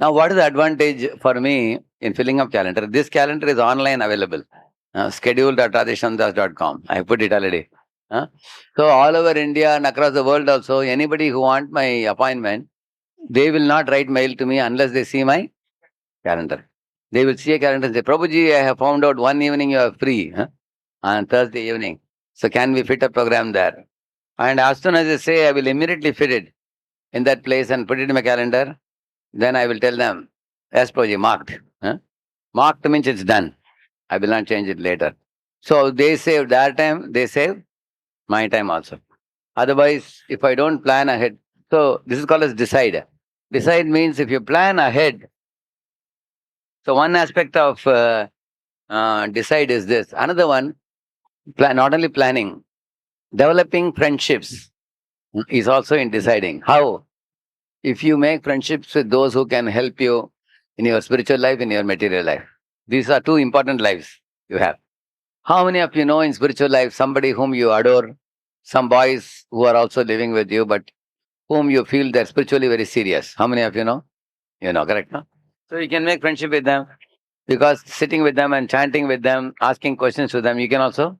Now, what is the advantage for me in filling up calendar? This calendar is online available. Schedule.radheshyamdas.com. I put it already. So all over India and across the world also, anybody who want my appointment, they will not write mail to me unless they see my calendar. They will see a calendar and say, Prabhuji, I have found out one evening you are free on Thursday evening. So can we fit a program there? And as soon as they say, I will immediately fit it in that place and put it in my calendar. Then I will tell them, yes, Prabhuji, marked. Marked means it's done. I will not change it later. So they save their time, they save my time also. Otherwise, if I don't plan ahead, so this is called as decide. Decide means if you plan ahead. So one aspect of decide is this. Another one, not only planning, developing friendships. is also in deciding. How? If you make friendships with those who can help you in your spiritual life, in your material life. These are two important lives you have. How many of you know in spiritual life somebody whom you adore, some boys who are also living with you, but whom you feel they're spiritually very serious? How many of you know? You know, correct? No? So you can make friendship with them because sitting with them and chanting with them, asking questions to them, you can also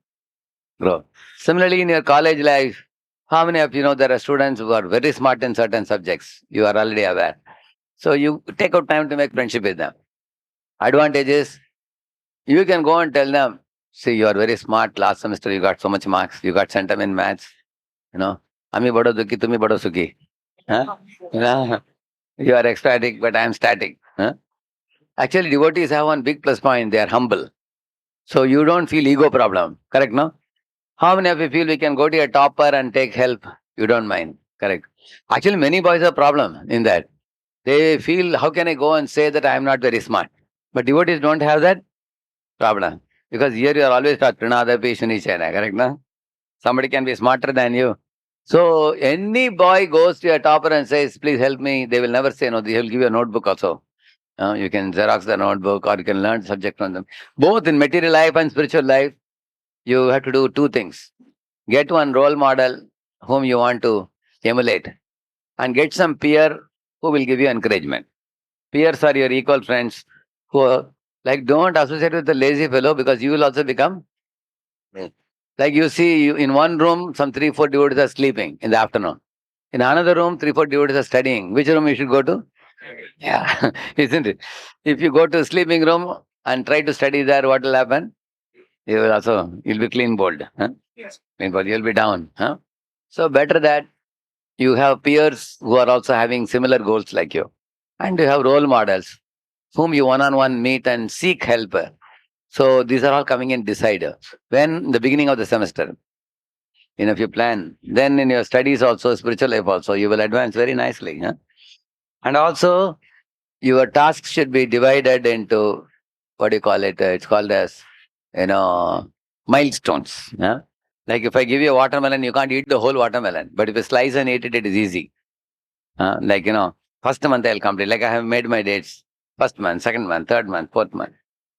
grow. Similarly, in your college life, how many of you know there are students who are very smart in certain subjects? You are already aware. So you take out time to make friendship with them. Advantage is you can go and tell them, see, you are very smart. Last semester you got so much marks. You got center in maths. You know, Ami bado dukhi, tumi bado sukhi. Huh? You know, you are ecstatic, but I am static. Huh? Actually, devotees have one big plus point. They are humble. So you don't feel ego problem. Correct, no? How many of you feel we can go to a topper and take help? You don't mind. Correct. Actually, many boys have problem in that. They feel, how can I go and say that I am not very smart? But devotees don't have that problem. Because here you are always taught, Pranadapi Shunichana, correct, no? Somebody can be smarter than you. So any boy goes to a topper and says, please help me, they will never say no. They will give you a notebook also. You can Xerox the notebook or you can learn subject from them. Both in material life and spiritual life, you have to do two things. Get one role model whom you want to emulate and get some peer who will give you encouragement. Peers are your equal friends who are, like, don't associate with the lazy fellow because you will also become. Like you see, in one room, some 3, 4 devotees are sleeping in the afternoon. In another room, 3, 4 devotees are studying. Which room you should go to? Yeah, isn't it? If you go to sleeping room and try to study there, what will happen? You'll be clean bowled. Huh? Clean bowled, you'll be down. Huh? So better that you have peers who are also having similar goals like you. And you have role models whom you one-on-one meet and seek help. So these are all coming in decider. When the beginning of the semester, if you plan, then in your studies also, spiritual life also, you will advance very nicely. Huh? And also, your tasks should be divided into, what do you call it? It's called as, you know, milestones. Yeah? Like if I give you a watermelon, you can't eat the whole watermelon. But if you slice and eat it, it is easy. Like, first month I'll complete. Like I have made my dates. First month, second month, third month, fourth month.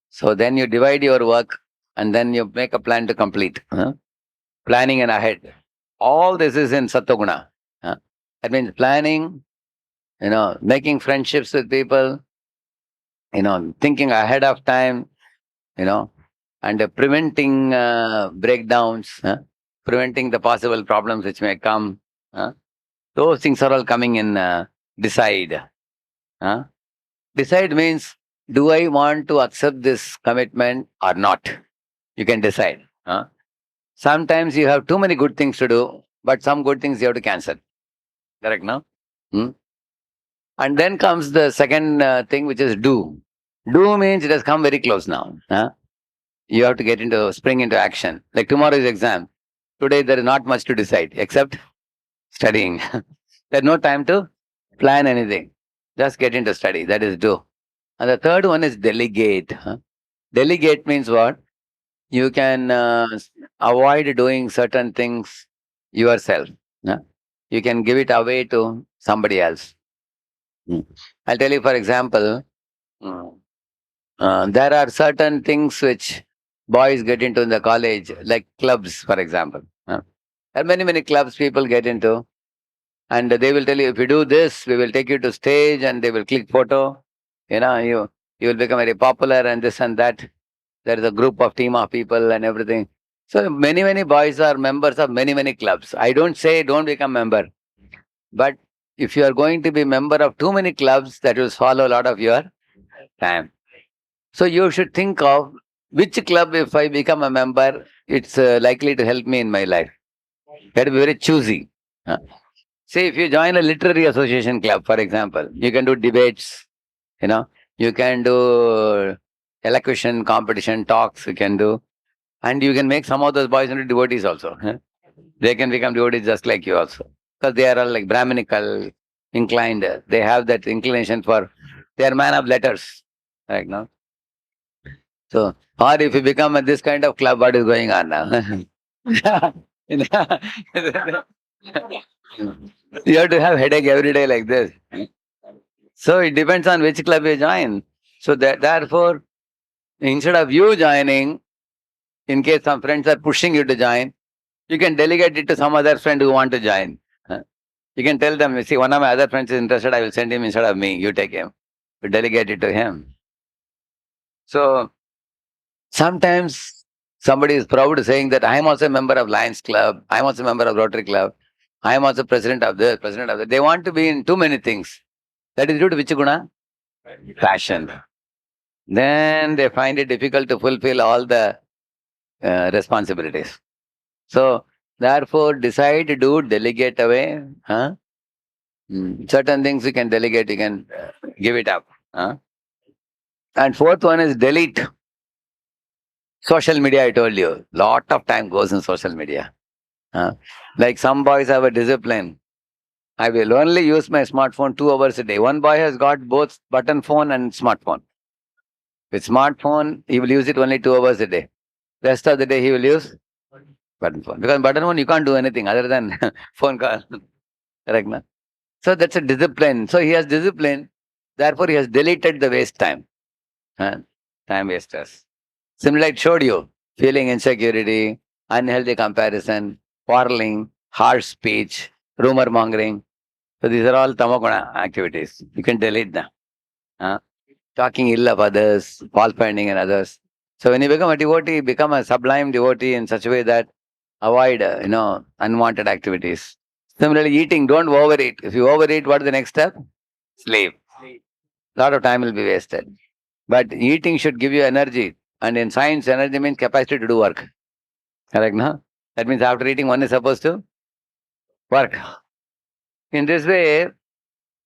So then you divide your work and then you make a plan to complete. Planning and ahead. All this is in Sattva-guna. That means planning, making friendships with people, thinking ahead of time, and preventing breakdowns, preventing the possible problems which may come. Those things are all coming in decide. Uh, Decide means, do I want to accept this commitment or not? You can decide. Sometimes you have too many good things to do, but some good things you have to cancel. Correct, no? Hmm? And then comes the second thing, which is do. Do means it has come very close now. You have to spring into action. Like tomorrow's exam. Today there is not much to decide except studying. There's no time to plan anything. Just get into study. That is do. And the third one is delegate. Delegate means what? You can avoid doing certain things yourself. You can give it away to somebody else. I'll tell you, for example, mm, there are certain things which boys get into in the college, like clubs, for example. There are many, many clubs people get into, and they will tell you, if you do this, we will take you to stage and they will click photo. You will become very popular and this and that. There is a group of team of people and everything. So many, many boys are members of many, many clubs. I don't say don't become member, but if you are going to be member of too many clubs, that will swallow a lot of your time. So you should think of which club, if I become a member, it's likely to help me in my life. You have to be very choosy. Uh, See, if you join a literary association club, for example, you can do debates, you know, you can do elocution competition, talks, you can do, and you can make some of those boys into devotees also. They can become devotees just like you also. Because they are all like Brahminical inclined. They have that inclination for, they are man of letters. Right now. So, or if you become this kind of club, what is going on now? You have to have headache every day like this. So it depends on which club you join. So therefore, instead of you joining, in case some friends are pushing you to join, you can delegate it to some other friend who want to join. You can tell them, see, one of my other friends is interested, I will send him instead of me. You take him. You delegate it to him. So sometimes somebody is proud saying that I am also a member of Lions Club, I am also a member of Rotary Club, I am also president of this, president of that. They want to be in too many things. That is due to which guna? Passion. Then they find it difficult to fulfill all the responsibilities. So therefore, decide to do, delegate away. Huh? Certain things you can delegate, you can give it up. Huh? And fourth one is delete. Social media, I told you, lot of time goes in social media. Like some boys have a discipline. I will only use my smartphone 2 hours a day. One boy has got both button phone and smartphone. With smartphone, he will use it only 2 hours a day. Rest of the day, he will use button phone. Because button phone, you can't do anything other than phone call. Correct, na? So that's a discipline. So he has discipline. Therefore, he has deleted the waste time. Time wasters. Similarly, it showed you feeling insecurity, unhealthy comparison, quarreling, harsh speech, rumor mongering. So these are all tamakuna activities. You can delete them. Talking ill of others, fault finding in others. So when you become a devotee, become a sublime devotee in such a way that avoid, unwanted activities. Similarly, eating, don't overeat. If you overeat, what is the next step? Sleep. A lot of time will be wasted. But eating should give you energy. And in science, energy means capacity to do work. Correct, no? That means after eating, one is supposed to work. In this way,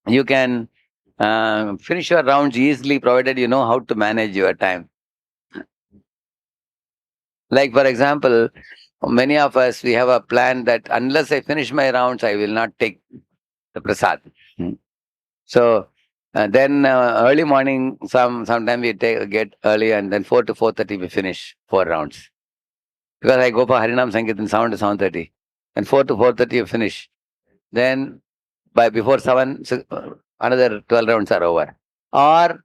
you can finish your rounds easily, provided you know how to manage your time. Like, for example, many of us, we have a plan that unless I finish my rounds, I will not take the prasad. So then early morning, sometime we get early, and then 4 to 4:30 we finish 4 rounds. Because I go for Harinam Sankirtan 7 to 7:30, and 4 to 4:30 you finish. Then by before 7, another 12 rounds are over. Or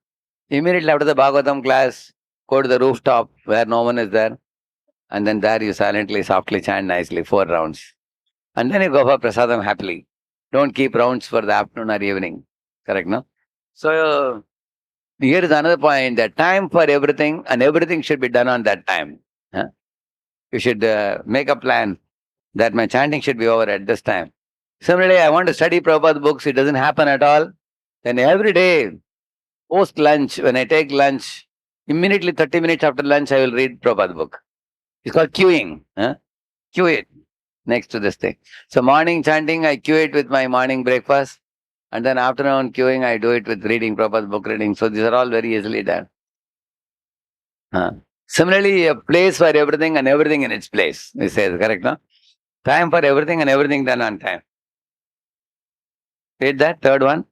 immediately after the Bhagavatam class, go to the rooftop where no one is there, and then there you silently, softly chant nicely 4 rounds. And then you go for prasadam happily. Don't keep rounds for the afternoon or evening. Correct, no? So here is another point, that time for everything, and everything should be done on that time. You should make a plan that my chanting should be over at this time. Similarly, I want to study Prabhupada books, it doesn't happen at all. Then every day, post lunch, when I take lunch, immediately 30 minutes after lunch, I will read Prabhupada book. It's called queuing. Queue it next to this thing. So morning chanting, I queue it with my morning breakfast. And then afternoon queuing, I do it with reading Prabhupada book reading. So these are all very easily done. Similarly, a place for everything and everything in its place. We say, correct, no? Time for everything and everything done on time. Read that, third one.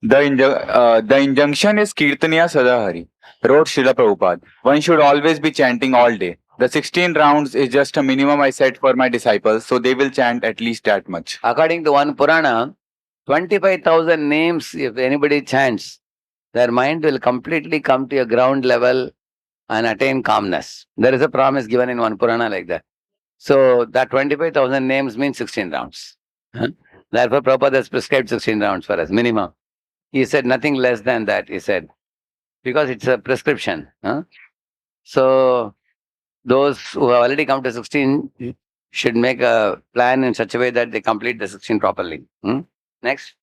The injunction is Kirtaniya Sadahari, wrote Srila Prabhupada. One should always be chanting all day. The 16 rounds is just a minimum I set for my disciples, so they will chant at least that much. According to one Purana, 25,000 names, if anybody chants, their mind will completely come to a ground level and attain calmness. There is a promise given in one Purana like that. So that 25,000 names means 16 rounds. Therefore, Prabhupada has prescribed 16 rounds for us, minimum. He said nothing less than that, he said, because it's a prescription. So those who have already come to 16 should make a plan in such a way that they complete the 16 properly. Next.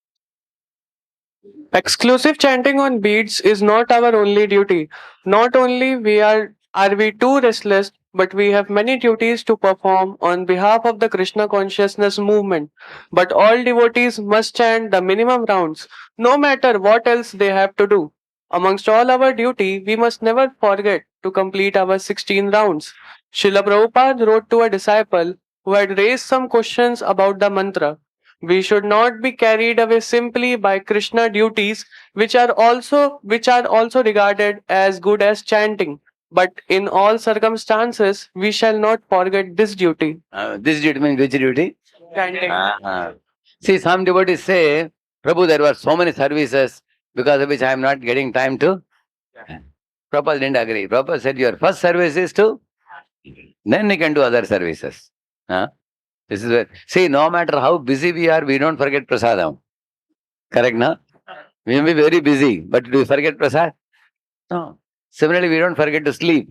Exclusive chanting on beads is not our only duty. Not only are we too restless, but we have many duties to perform on behalf of the Krishna consciousness movement. But all devotees must chant the minimum rounds, no matter what else they have to do. Amongst all our duty, we must never forget to complete our 16 rounds. Srila Prabhupada wrote to a disciple who had raised some questions about the mantra. We should not be carried away simply by Krishna duties, which are also regarded as good as chanting. But in all circumstances, we shall not forget this duty. This duty means which duty? Chanting. See, some devotees say, Prabhu, there were so many services because of which I am not getting time to. Prabhupada didn't agree. Prabhupada said, your first service is to, then you can do other services. This is where, see, no matter how busy we are, we don't forget prasadam. Correct, no? We may be very busy, but do we forget prasad? No. Similarly, we don't forget to sleep.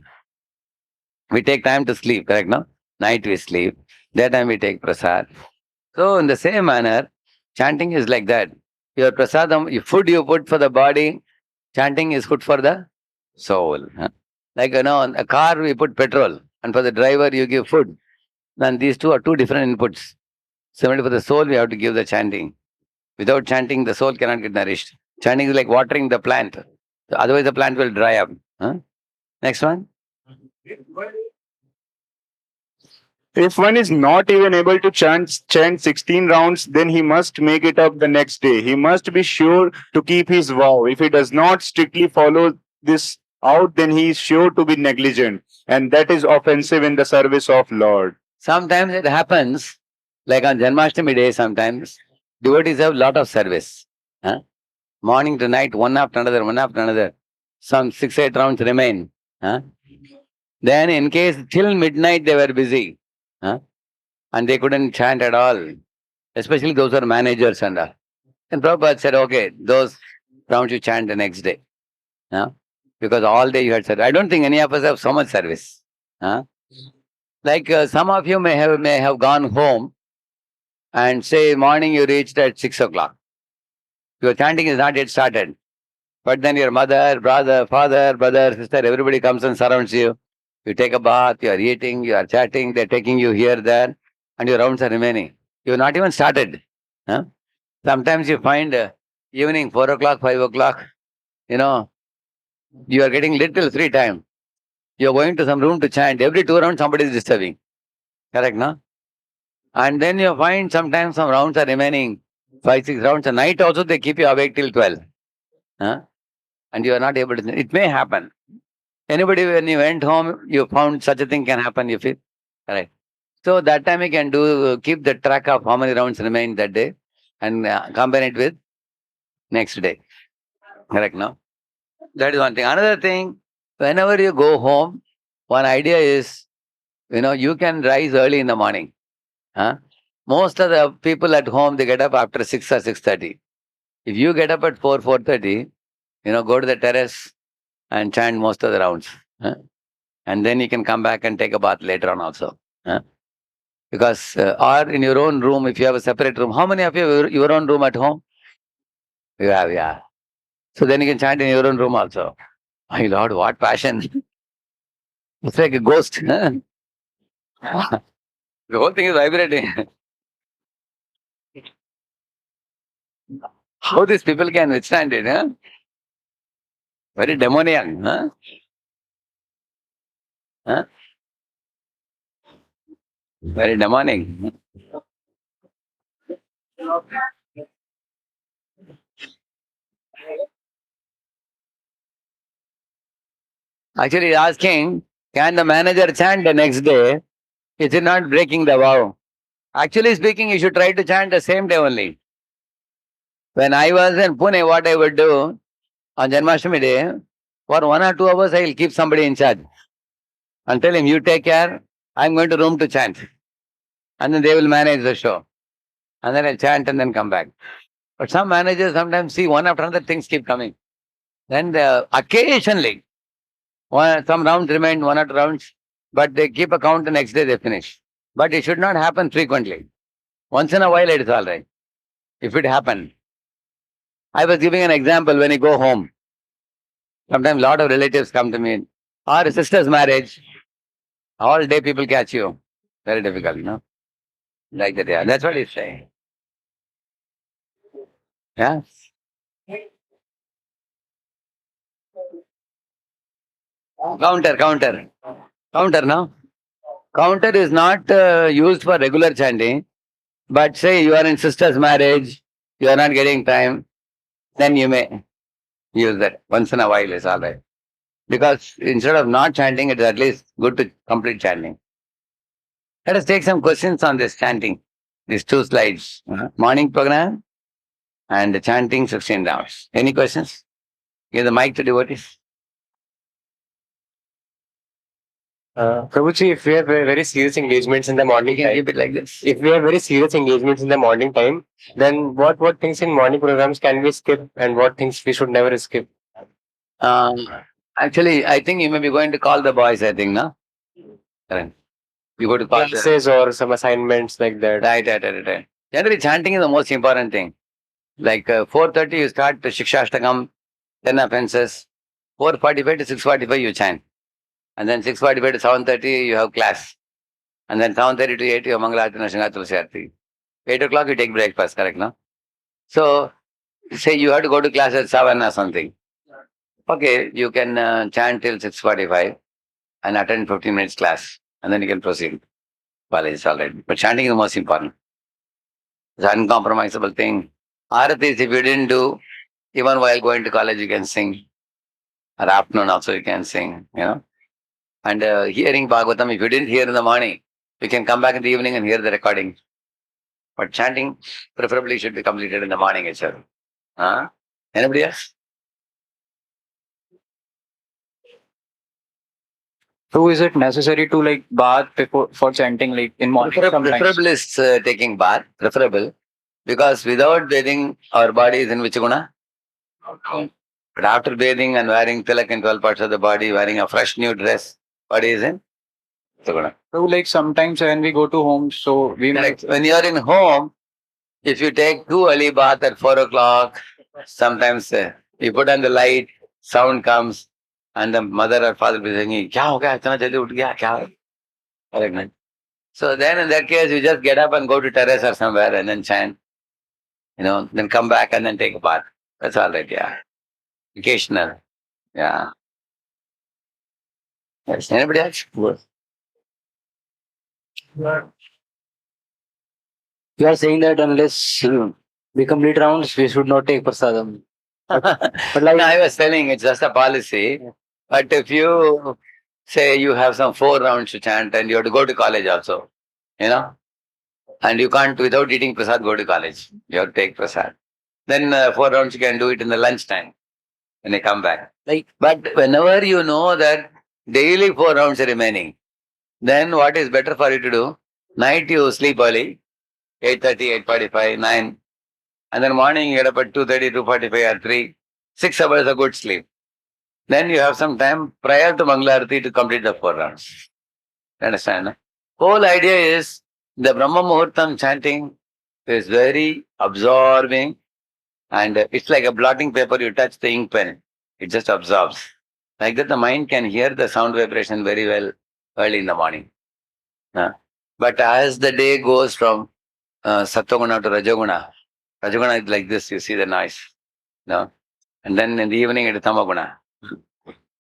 We take time to sleep, correct, no? Night we sleep. That time we take prasad. So, in the same manner, chanting is like that. Your prasadam, food you put for the body, chanting is food for the soul. Like, a car we put petrol, and for the driver you give food. Then these two are two different inputs. Similarly, for the soul, we have to give the chanting. Without chanting, the soul cannot get nourished. Chanting is like watering the plant. Otherwise, the plant will dry up. Next one. If one is not even able to chant 16 rounds, then he must make it up the next day. He must be sure to keep his vow. If he does not strictly follow this out, then he is sure to be negligent. And that is offensive in the service of Lord. Sometimes it happens, like on Janmashtami day, sometimes devotees have lot of service. Morning to night, one after another, one after another. Some 6-8 rounds remain. Then in case till midnight they were busy. And they couldn't chant at all. Especially those who are managers and all. And Prabhupada said, okay, those rounds you chant the next day. Because all day you had service. I don't think any of us have so much service. Like some of you may have gone home and say morning you reached at 6 o'clock. Your chanting is not yet started. But then your mother, brother, father, brother, sister, everybody comes and surrounds you. You take a bath, you are eating, you are chatting, they're taking you here, there, and your rounds are remaining. You have not even started. Sometimes you find evening 4 o'clock, 5 o'clock, you are getting little free time. You are going to some room to chant. Every 2 rounds somebody is disturbing. Correct, no? And then you find sometimes some rounds are remaining, 5, 6 rounds. At night also they keep you awake till 12. And you are not able to. It may happen. Anybody, when you went home, you found such a thing can happen, you feel? Correct. So that time you can keep the track of how many rounds remain that day and combine it with next day. Correct, no? That is one thing. Another thing, whenever you go home, one idea is, you can rise early in the morning. Most of the people at home, they get up after 6 or 6:30. If you get up at 4, 4:30, go to the terrace and chant most of the rounds. And then you can come back and take a bath later on also. Because, or in your own room, if you have a separate room, how many of you have your own room at home? You have, yeah. So then you can chant in your own room also. My Lord, what passion. It's like a ghost. The whole thing is vibrating. How these people can withstand it? Very demoniac. Very demonic. Actually, he's asking, can the manager chant the next day? Is it not breaking the vow? Actually speaking, you should try to chant the same day only. When I was in Pune, what I would do on Janmashtami day, for 1 or 2 hours, I will keep somebody in charge and tell him, you take care, I'm going to room to chant. And then they will manage the show. And then I'll chant and then come back. But some managers sometimes see one after another things keep coming. Then occasionally, some rounds remain, 1 or 2 rounds, but they keep a count the next day they finish. But it should not happen frequently. Once in a while it is all right. If it happens. I was giving an example when you go home. Sometimes a lot of relatives come to me. Or a sister's marriage. All day people catch you. Very difficult, Like that, yeah. That's what he's saying. Yeah. Counter, no? Counter is not used for regular chanting. But say you are in sister's marriage, you are not getting time, then you may use that. Once in a while is all right. Because instead of not chanting, it is at least good to complete chanting. Let us take some questions on this chanting. These two slides. Morning program and the chanting 16 rounds. Any questions? Give the mic to devotees. Prabhuji, if we have very serious engagements in the morning You can time, keep it like this. if we have very serious engagements in the morning time, then what things in morning programs can we skip and what things we should never skip? Actually, I think you may be going to call the boys, I think, no? Correct. You go to call the... Classes or some assignments like that. Right. Generally, chanting is the most important thing. Like 4:30, you start the Shikshashtakam, 10 offenses. 4:45 to 6:45, you chant. And then 6:45 to 7:30, you have class. And then 7:30 to 8, you have Mangalarti, Nrsimha, Tulsi Arati. 8 o'clock, you take breakfast, correct, no? So, say you have to go to class at 7 or something. Okay, you can chant till 6:45 and attend 15 minutes class. And then you can proceed. College is all right. But chanting is the most important. It's an uncompromisable thing. Aratis, if you didn't do, even while going to college, you can sing. Or afternoon also you can sing, And hearing Bhagavatam, if you didn't hear in the morning, you can come back in the evening and hear the recording. But chanting preferably should be completed in the morning itself. Anybody else? So is it necessary to like bath before for chanting like in morning? Preferable is taking bath, preferable. Because without bathing, our body is in which guna? But after bathing and wearing tilak in 12 parts of the body, wearing a fresh new dress, body is in guna. So like sometimes when we go to home, so we Correct. When you are in home, if you take too early bath at 4 o'clock, sometimes you put on the light, sound comes, and the mother or father will be saying, "Kya ho gaya? Itna jaldi ut gaya? Kya?" Correct, no? So then in that case, you just get up and go to terrace or somewhere and then chant, then come back and then take a bath. That's all right, yeah. Occasional, yeah. Yes. Anybody else? You are saying that unless we complete rounds, we should not take prasadam. But like I was telling, it's just a policy. But if you say you have some 4 rounds to chant and you have to go to college also, and you can't without eating prasad go to college. You have to take prasad. Then 4 rounds you can do it in the lunchtime when they come back. But whenever you know that daily 4 rounds are remaining, then what is better for you to do? Night you sleep early, 8:30, 8:45, 9. And then morning you get up at 2:30, 2:45 or 3. 6 hours of good sleep. Then you have some time prior to Mangalarati to complete the 4 rounds. Understand? No? Whole idea is the Brahma Muhurtam chanting is very absorbing and it's like a blotting paper. You touch the ink pen, it just absorbs. Like that, the mind can hear the sound vibration very well early in the morning. But as the day goes from Sattva-guna to Rajaguna is like this, you see the noise. And then in the evening it is Tamaguna.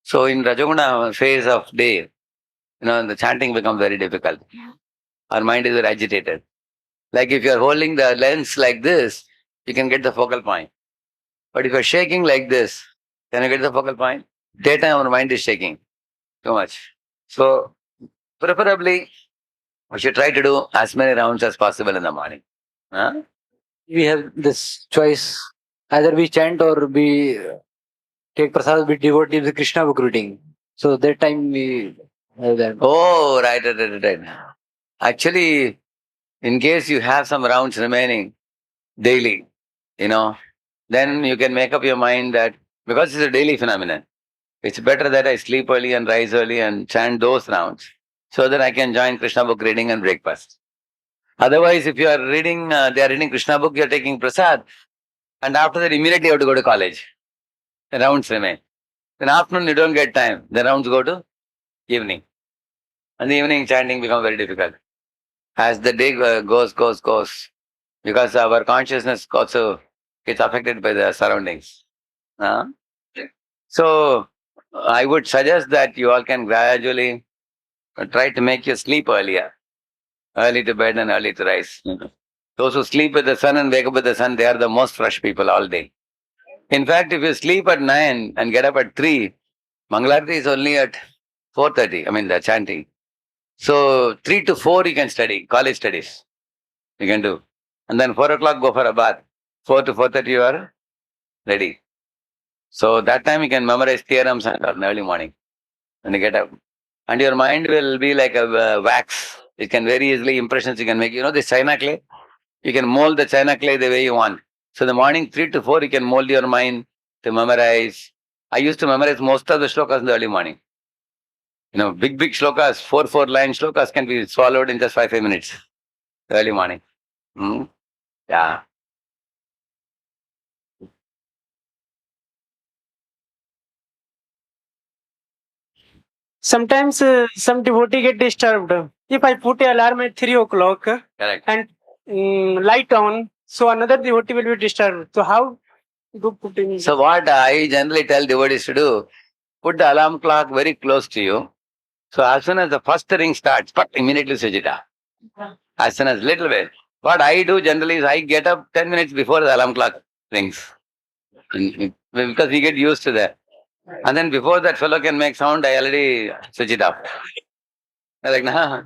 So in Rajaguna phase of day, the chanting becomes very difficult. Our mind is very agitated. Like if you are holding the lens like this, you can get the focal point. But if you are shaking like this, can you get the focal point? Daytime our mind is shaking too much. So preferably, we should try to do as many rounds as possible in the morning. We have this choice. Either we chant or we take prasad with devotees with Krishna book reading. So that time we have that. Oh, right. Actually, in case you have some rounds remaining daily, then you can make up your mind that because it's a daily phenomenon, it's better that I sleep early and rise early and chant those rounds so that I can join Krishna book reading and breakfast. Otherwise, if you are reading, they are reading Krishna book, you are taking prasad, and after that immediately you have to go to college. The rounds remain. Then afternoon you don't get time. The rounds go to evening. And the evening chanting becomes very difficult. As the day goes, because our consciousness also gets affected by the surroundings. So, I would suggest that you all can gradually try to make you sleep earlier. Early to bed and early to rise. Those who sleep with the sun and wake up with the sun, they are the most fresh people all day. In fact, if you sleep at 9 and get up at 3, Mangalarti is only at 4:30. I mean, the chanting. So 3 to 4 you can study, college studies. You can do. And then 4 o'clock go for a bath. 4 to 4:30 you are ready. So that time you can memorize theorems and all in the early morning when you get up. And your mind will be like a wax. It can very easily impressions you can make. You know this china clay? You can mold the china clay the way you want. So the morning 3 to 4 you can mold your mind to memorize. I used to memorize most of the shlokas in the early morning. You know, big shlokas, 4 line shlokas can be swallowed in just 5 minutes. Early morning. Hmm? Yeah. Sometimes some devotee get disturbed. If I put a alarm at 3 o'clock Correct. and light on, so another devotee will be disturbed. So how do put in? So what I generally tell devotees to do, put the alarm clock very close to you. So as soon as the first ring starts, but immediately switch it off. As soon as little bit. What I do generally is I get up 10 minutes before the alarm clock rings. Because we get used to that. And then before that fellow can make sound, I already switch it off. Like, nah.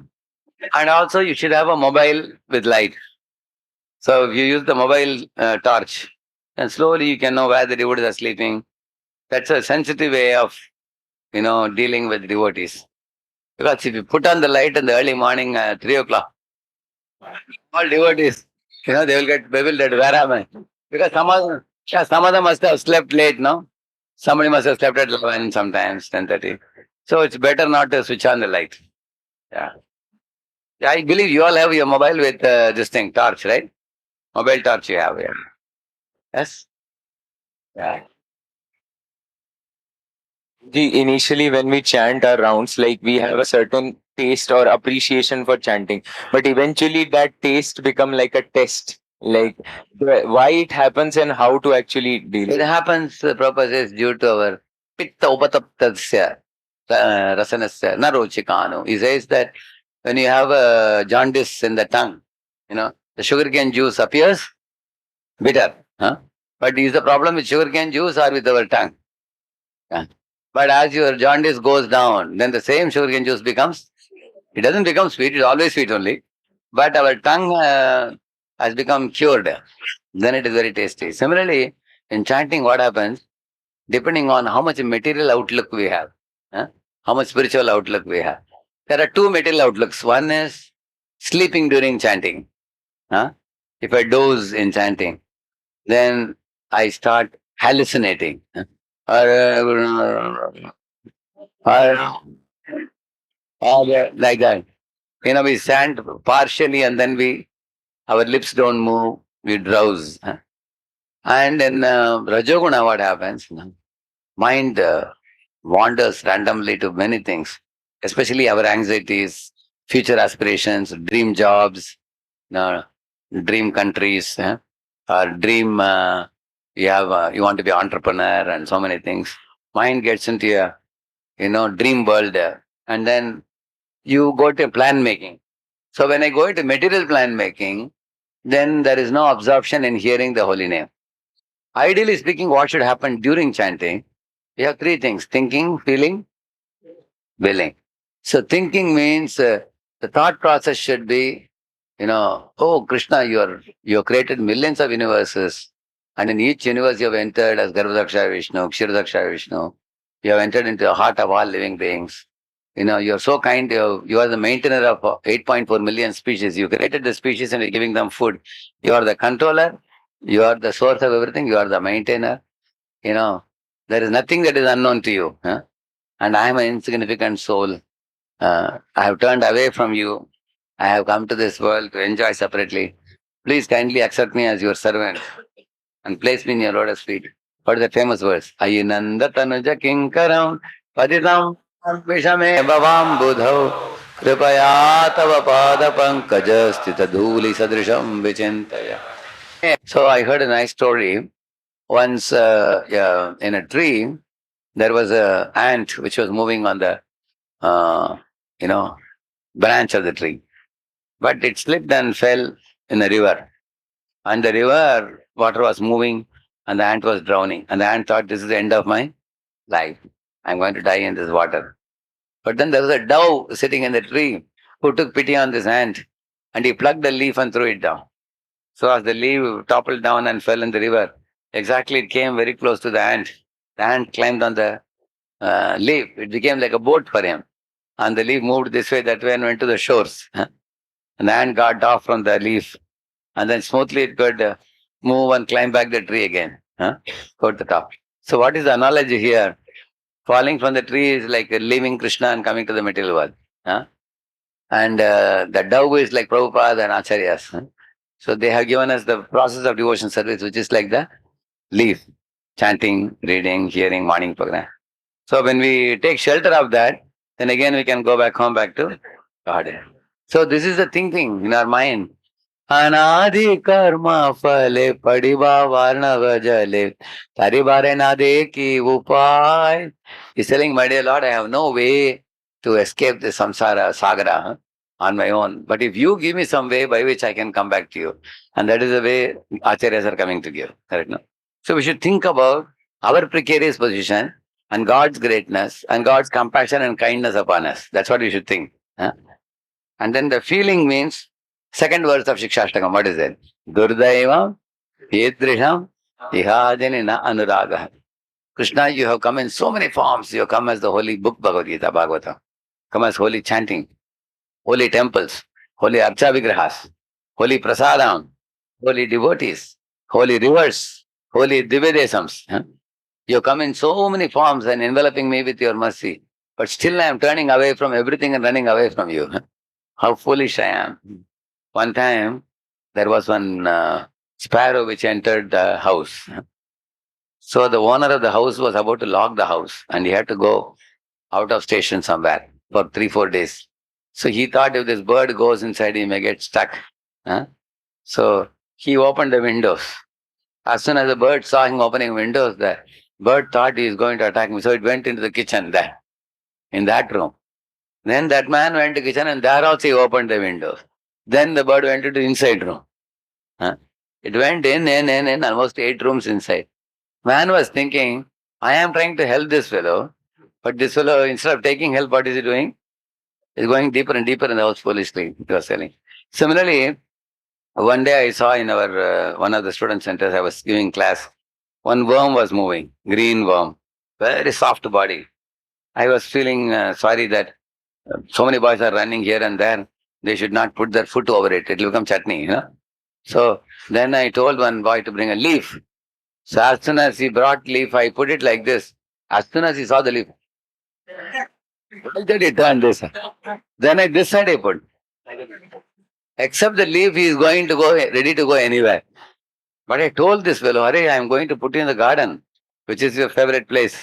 And also you should have a mobile with light. So if you use the mobile torch, then slowly you can know where the devotees are sleeping. That's a sensitive way of, dealing with devotees. Because if you put on the light in the early morning, 3 o'clock, all devotees, they will get bewildered. Where am I? Because some of them must have slept late, no? Somebody must have slept at 11 sometimes, 10:30. So it's better not to switch on the light. Yeah. Yeah, I believe you all have your mobile with this thing, torch, right? Mobile torch you have, yeah. Yes? Yeah. Initially when we chant our rounds, like we have a certain taste or appreciation for chanting, but eventually that taste become like a test, like why it happens and how to actually deal It with it. happens, the purpose is due to our pitta upataptasya rasanasya narochikano. He says that when you have a jaundice in the tongue, the sugarcane juice appears bitter. Huh? But is the problem with sugarcane juice or with our tongue? Yeah. But as your jaundice goes down, then the same sugarcane juice it doesn't become sweet, it's always sweet only. But our tongue has become cured. Then it is very tasty. Similarly, in chanting, what happens? Depending on how much material outlook we have, how much spiritual outlook we have. There are two material outlooks. One is sleeping during chanting. If I doze in chanting, then I start hallucinating. Or like that. We chant partially and then our lips don't move, we drowse. And in Rajoguna, what happens? Mind wanders randomly to many things, especially our anxieties, future aspirations, dream jobs, uh, dream countries, or dream you want to be entrepreneur and so many things. Mind gets into a dream world, and then you go to plan making. So when I go into material plan making, then there is no absorption in hearing the holy name. Ideally speaking, what should happen during chanting? We have three things: thinking, feeling, willing. So thinking means the thought process should be, oh Krishna, you have created millions of universes, and in each universe you have entered as Garbhadaksha Vishnu, Kshirodaksha Vishnu. You have entered into the heart of all living beings. You are so kind. You are the maintainer of 8.4 million species. You created the species and you're giving them food. You are the controller. You are the source of everything. You are the maintainer. There is nothing that is unknown to you. And I am an insignificant soul. I have turned away from you. I have come to this world to enjoy separately. Please kindly accept me as your servant and place me in your lotus feet. What is the famous verse? Ayinanda tanuja kinkaram paditam vishame bhavam budhau kripaya tava pada pankaja stita dhuli sadrisham vichintaya. So I heard a nice story. Once in a tree, there was a ant which was moving on the uh, you know branch of the tree, but it slipped and fell in the river. And the river water was moving, and the ant was drowning. And the ant thought, this is the end of my life. I'm going to die in this water. But then there was a dove sitting in the tree who took pity on this ant and he plucked the leaf and threw it down. So as the leaf toppled down and fell in the river, exactly it came very close to the ant. The ant climbed on the leaf. It became like a boat for him. And the leaf moved this way, that way, and went to the shores. And the ant got off from the leaf. And then smoothly it could move and climb back the tree again. Go to the top. So what is the analogy here? Falling from the tree is like leaving Krishna and coming to the material world. And the dove is like Prabhupada and Acharyas. So they have given us the process of devotion service, which is like the leaf, chanting, reading, hearing, morning program. So when we take shelter of that, then again we can go back home, back to God. So this is the thinking in our mind. Anadi karma phale padiva varnava jale taribare nade ki upay. He's telling, my dear Lord, I have no way to escape the samsara sagara on my own. But if you give me some way by which I can come back to you, and that is the way acharyas are coming to give. Correct? No? So we should think about our precarious position and God's greatness and God's compassion and kindness upon us. That's what we should think. And then the feeling means second verse of Shikshashtakam. What is it? Durdaivam Yedrisham Ihajanina Anuraga. Krishna, you have come in so many forms. You have come as the holy book Bhagavad Gita, Bhagavatam. Come as holy chanting, holy temples, holy archa vigrahas, holy prasadam, holy devotees, holy rivers, holy divyadesams. You come in so many forms and enveloping me with your mercy. But still I am turning away from everything and running away from you. How foolish I am. One time, there was one sparrow which entered the house. So the owner of the house was about to lock the house and he had to go out of station somewhere for 3-4 days. So he thought if this bird goes inside, he may get stuck. So he opened the windows. As soon as the bird saw him opening windows, the bird thought he is going to attack me. So it went into the kitchen there, in that room. Then that man went to kitchen and there also he opened the windows. Then the bird went into the inside room. It went in, almost 8 rooms inside. Man was thinking, I am trying to help this fellow, but this fellow, instead of taking help, what is he doing? He's going deeper and deeper in the house foolishly, he was telling. Similarly, one day I saw in our one of the student centers, I was giving class, one worm was moving, green worm, very soft body. I was feeling sorry that so many boys are running here and there. They should not put their foot over it. It will become chutney. So then I told one boy to bring a leaf. So as soon as he brought leaf, I put it like this. As soon as he saw the leaf, then he turned this. Then this side I put. Except the leaf, he is going to go, ready to go anywhere. But I told this fellow, Hare, I am going to put you in the garden, which is your favorite place.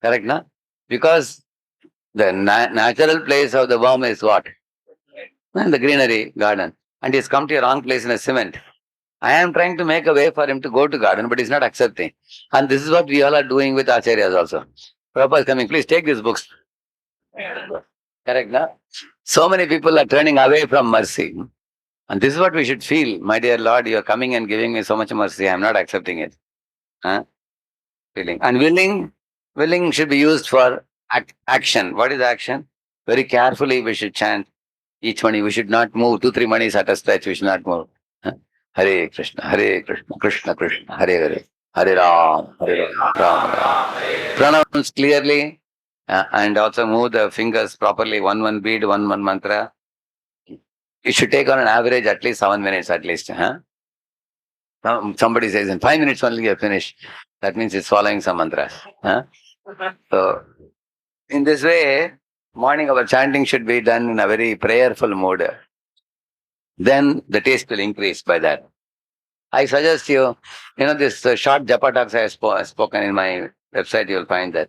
Correct, na? Because the natural place of the worm is what? The greenery garden. And he's come to a wrong place in a cement. I am trying to make a way for him to go to garden, but he's not accepting. And this is what we all are doing with acharyas also. Prabhupada is coming, please take these books. Correct, na? So many people are turning away from mercy. And this is what we should feel. My dear Lord, you are coming and giving me so much mercy. I am not accepting it. Feeling. And willing should be used for action. What is action? Very carefully we should chant each mani. We should not move 2-3 manis at a stretch. We should not move. Hare Krishna, Krishna Krishna, Hare Hare, Hare Ram, Hare Ram, Ram Ram. Pronounce clearly and also move the fingers properly. One bead, one mantra. It should take on an average at least 7 minutes at least. Somebody says in 5 minutes only you have finished. That means it's following some mantras. So in this way, morning our chanting should be done in a very prayerful mood. Then the taste will increase by that. I suggest you, this short japa talks I have spoken in my website, you will find that.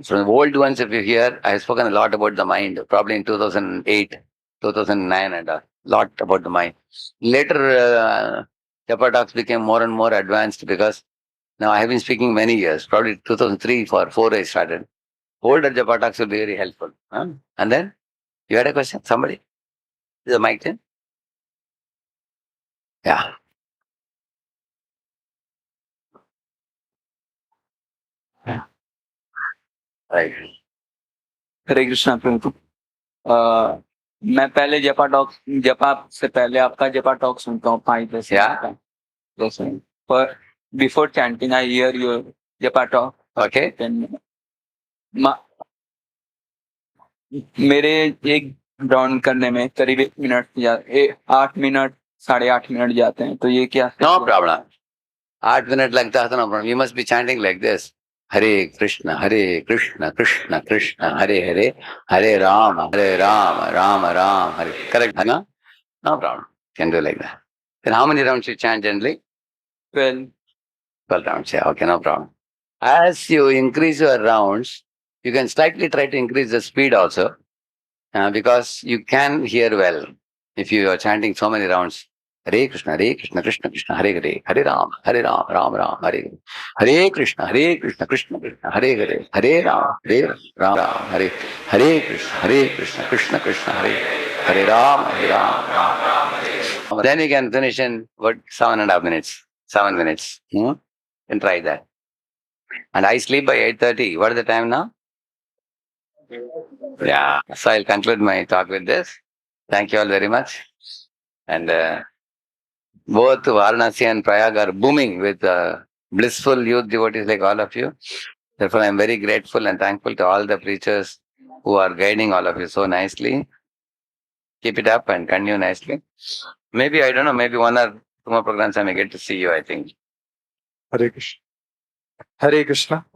From the old ones, if you hear, I have spoken a lot about the mind, probably in 2008, 2009 and a lot about the mind. Later, japa talks became more and more advanced because now I have been speaking many years, probably 2003 or 4 I started. Older japa talks will be very helpful. And then, you had a question? Somebody? Is the mic in? Yeah. Right. हरे कृष्णा प्रभु। मैं पहले जपा से पहले आपका जपा talk सुनता हूँ 5-10 Yeah. Minute का। Yes, sir. पर before chanting I hear your जपा talk. Okay. Then मेरे एक राउंड करने में करीब 1 मिनट 8 मिनट 8.5 मिनट जाते हैं, तो ये क्या? No problem. 8 minutes लगता है तो no problem. You must be chanting like this. Hare Krishna, Krishna Krishna, Hare Hare Rama, Rama Rama, Hare. Correct, no? No problem. Can do like that. Then how many rounds you chant generally? 12. 12 rounds, yeah. Okay, no problem. As you increase your rounds, you can slightly try to increase the speed also, because you can hear well if you are chanting so many rounds. Hare Krishna, Krishna Krishna, Hare Hare, Hare Ram, Ram Ram, Hare Hare Krishna, Krishna Krishna, Hare Hare, Hare Ram, Ram, Hare Krishna, Krishna Krishna, Hare Ram, Ram. Then you can finish in what 7.5 minutes, 7 minutes. You can try that. And I sleep by 8:30. What is the time now? Yeah. So I'll conclude my talk with this. Thank you all very much. And both Varanasi and Prayag are booming with blissful youth devotees like all of you. Therefore, I'm very grateful and thankful to all the preachers who are guiding all of you so nicely. Keep it up and continue nicely. Maybe, I don't know, maybe 1 or 2 more programs I may get to see you, I think. Hare Krishna. Hare Krishna.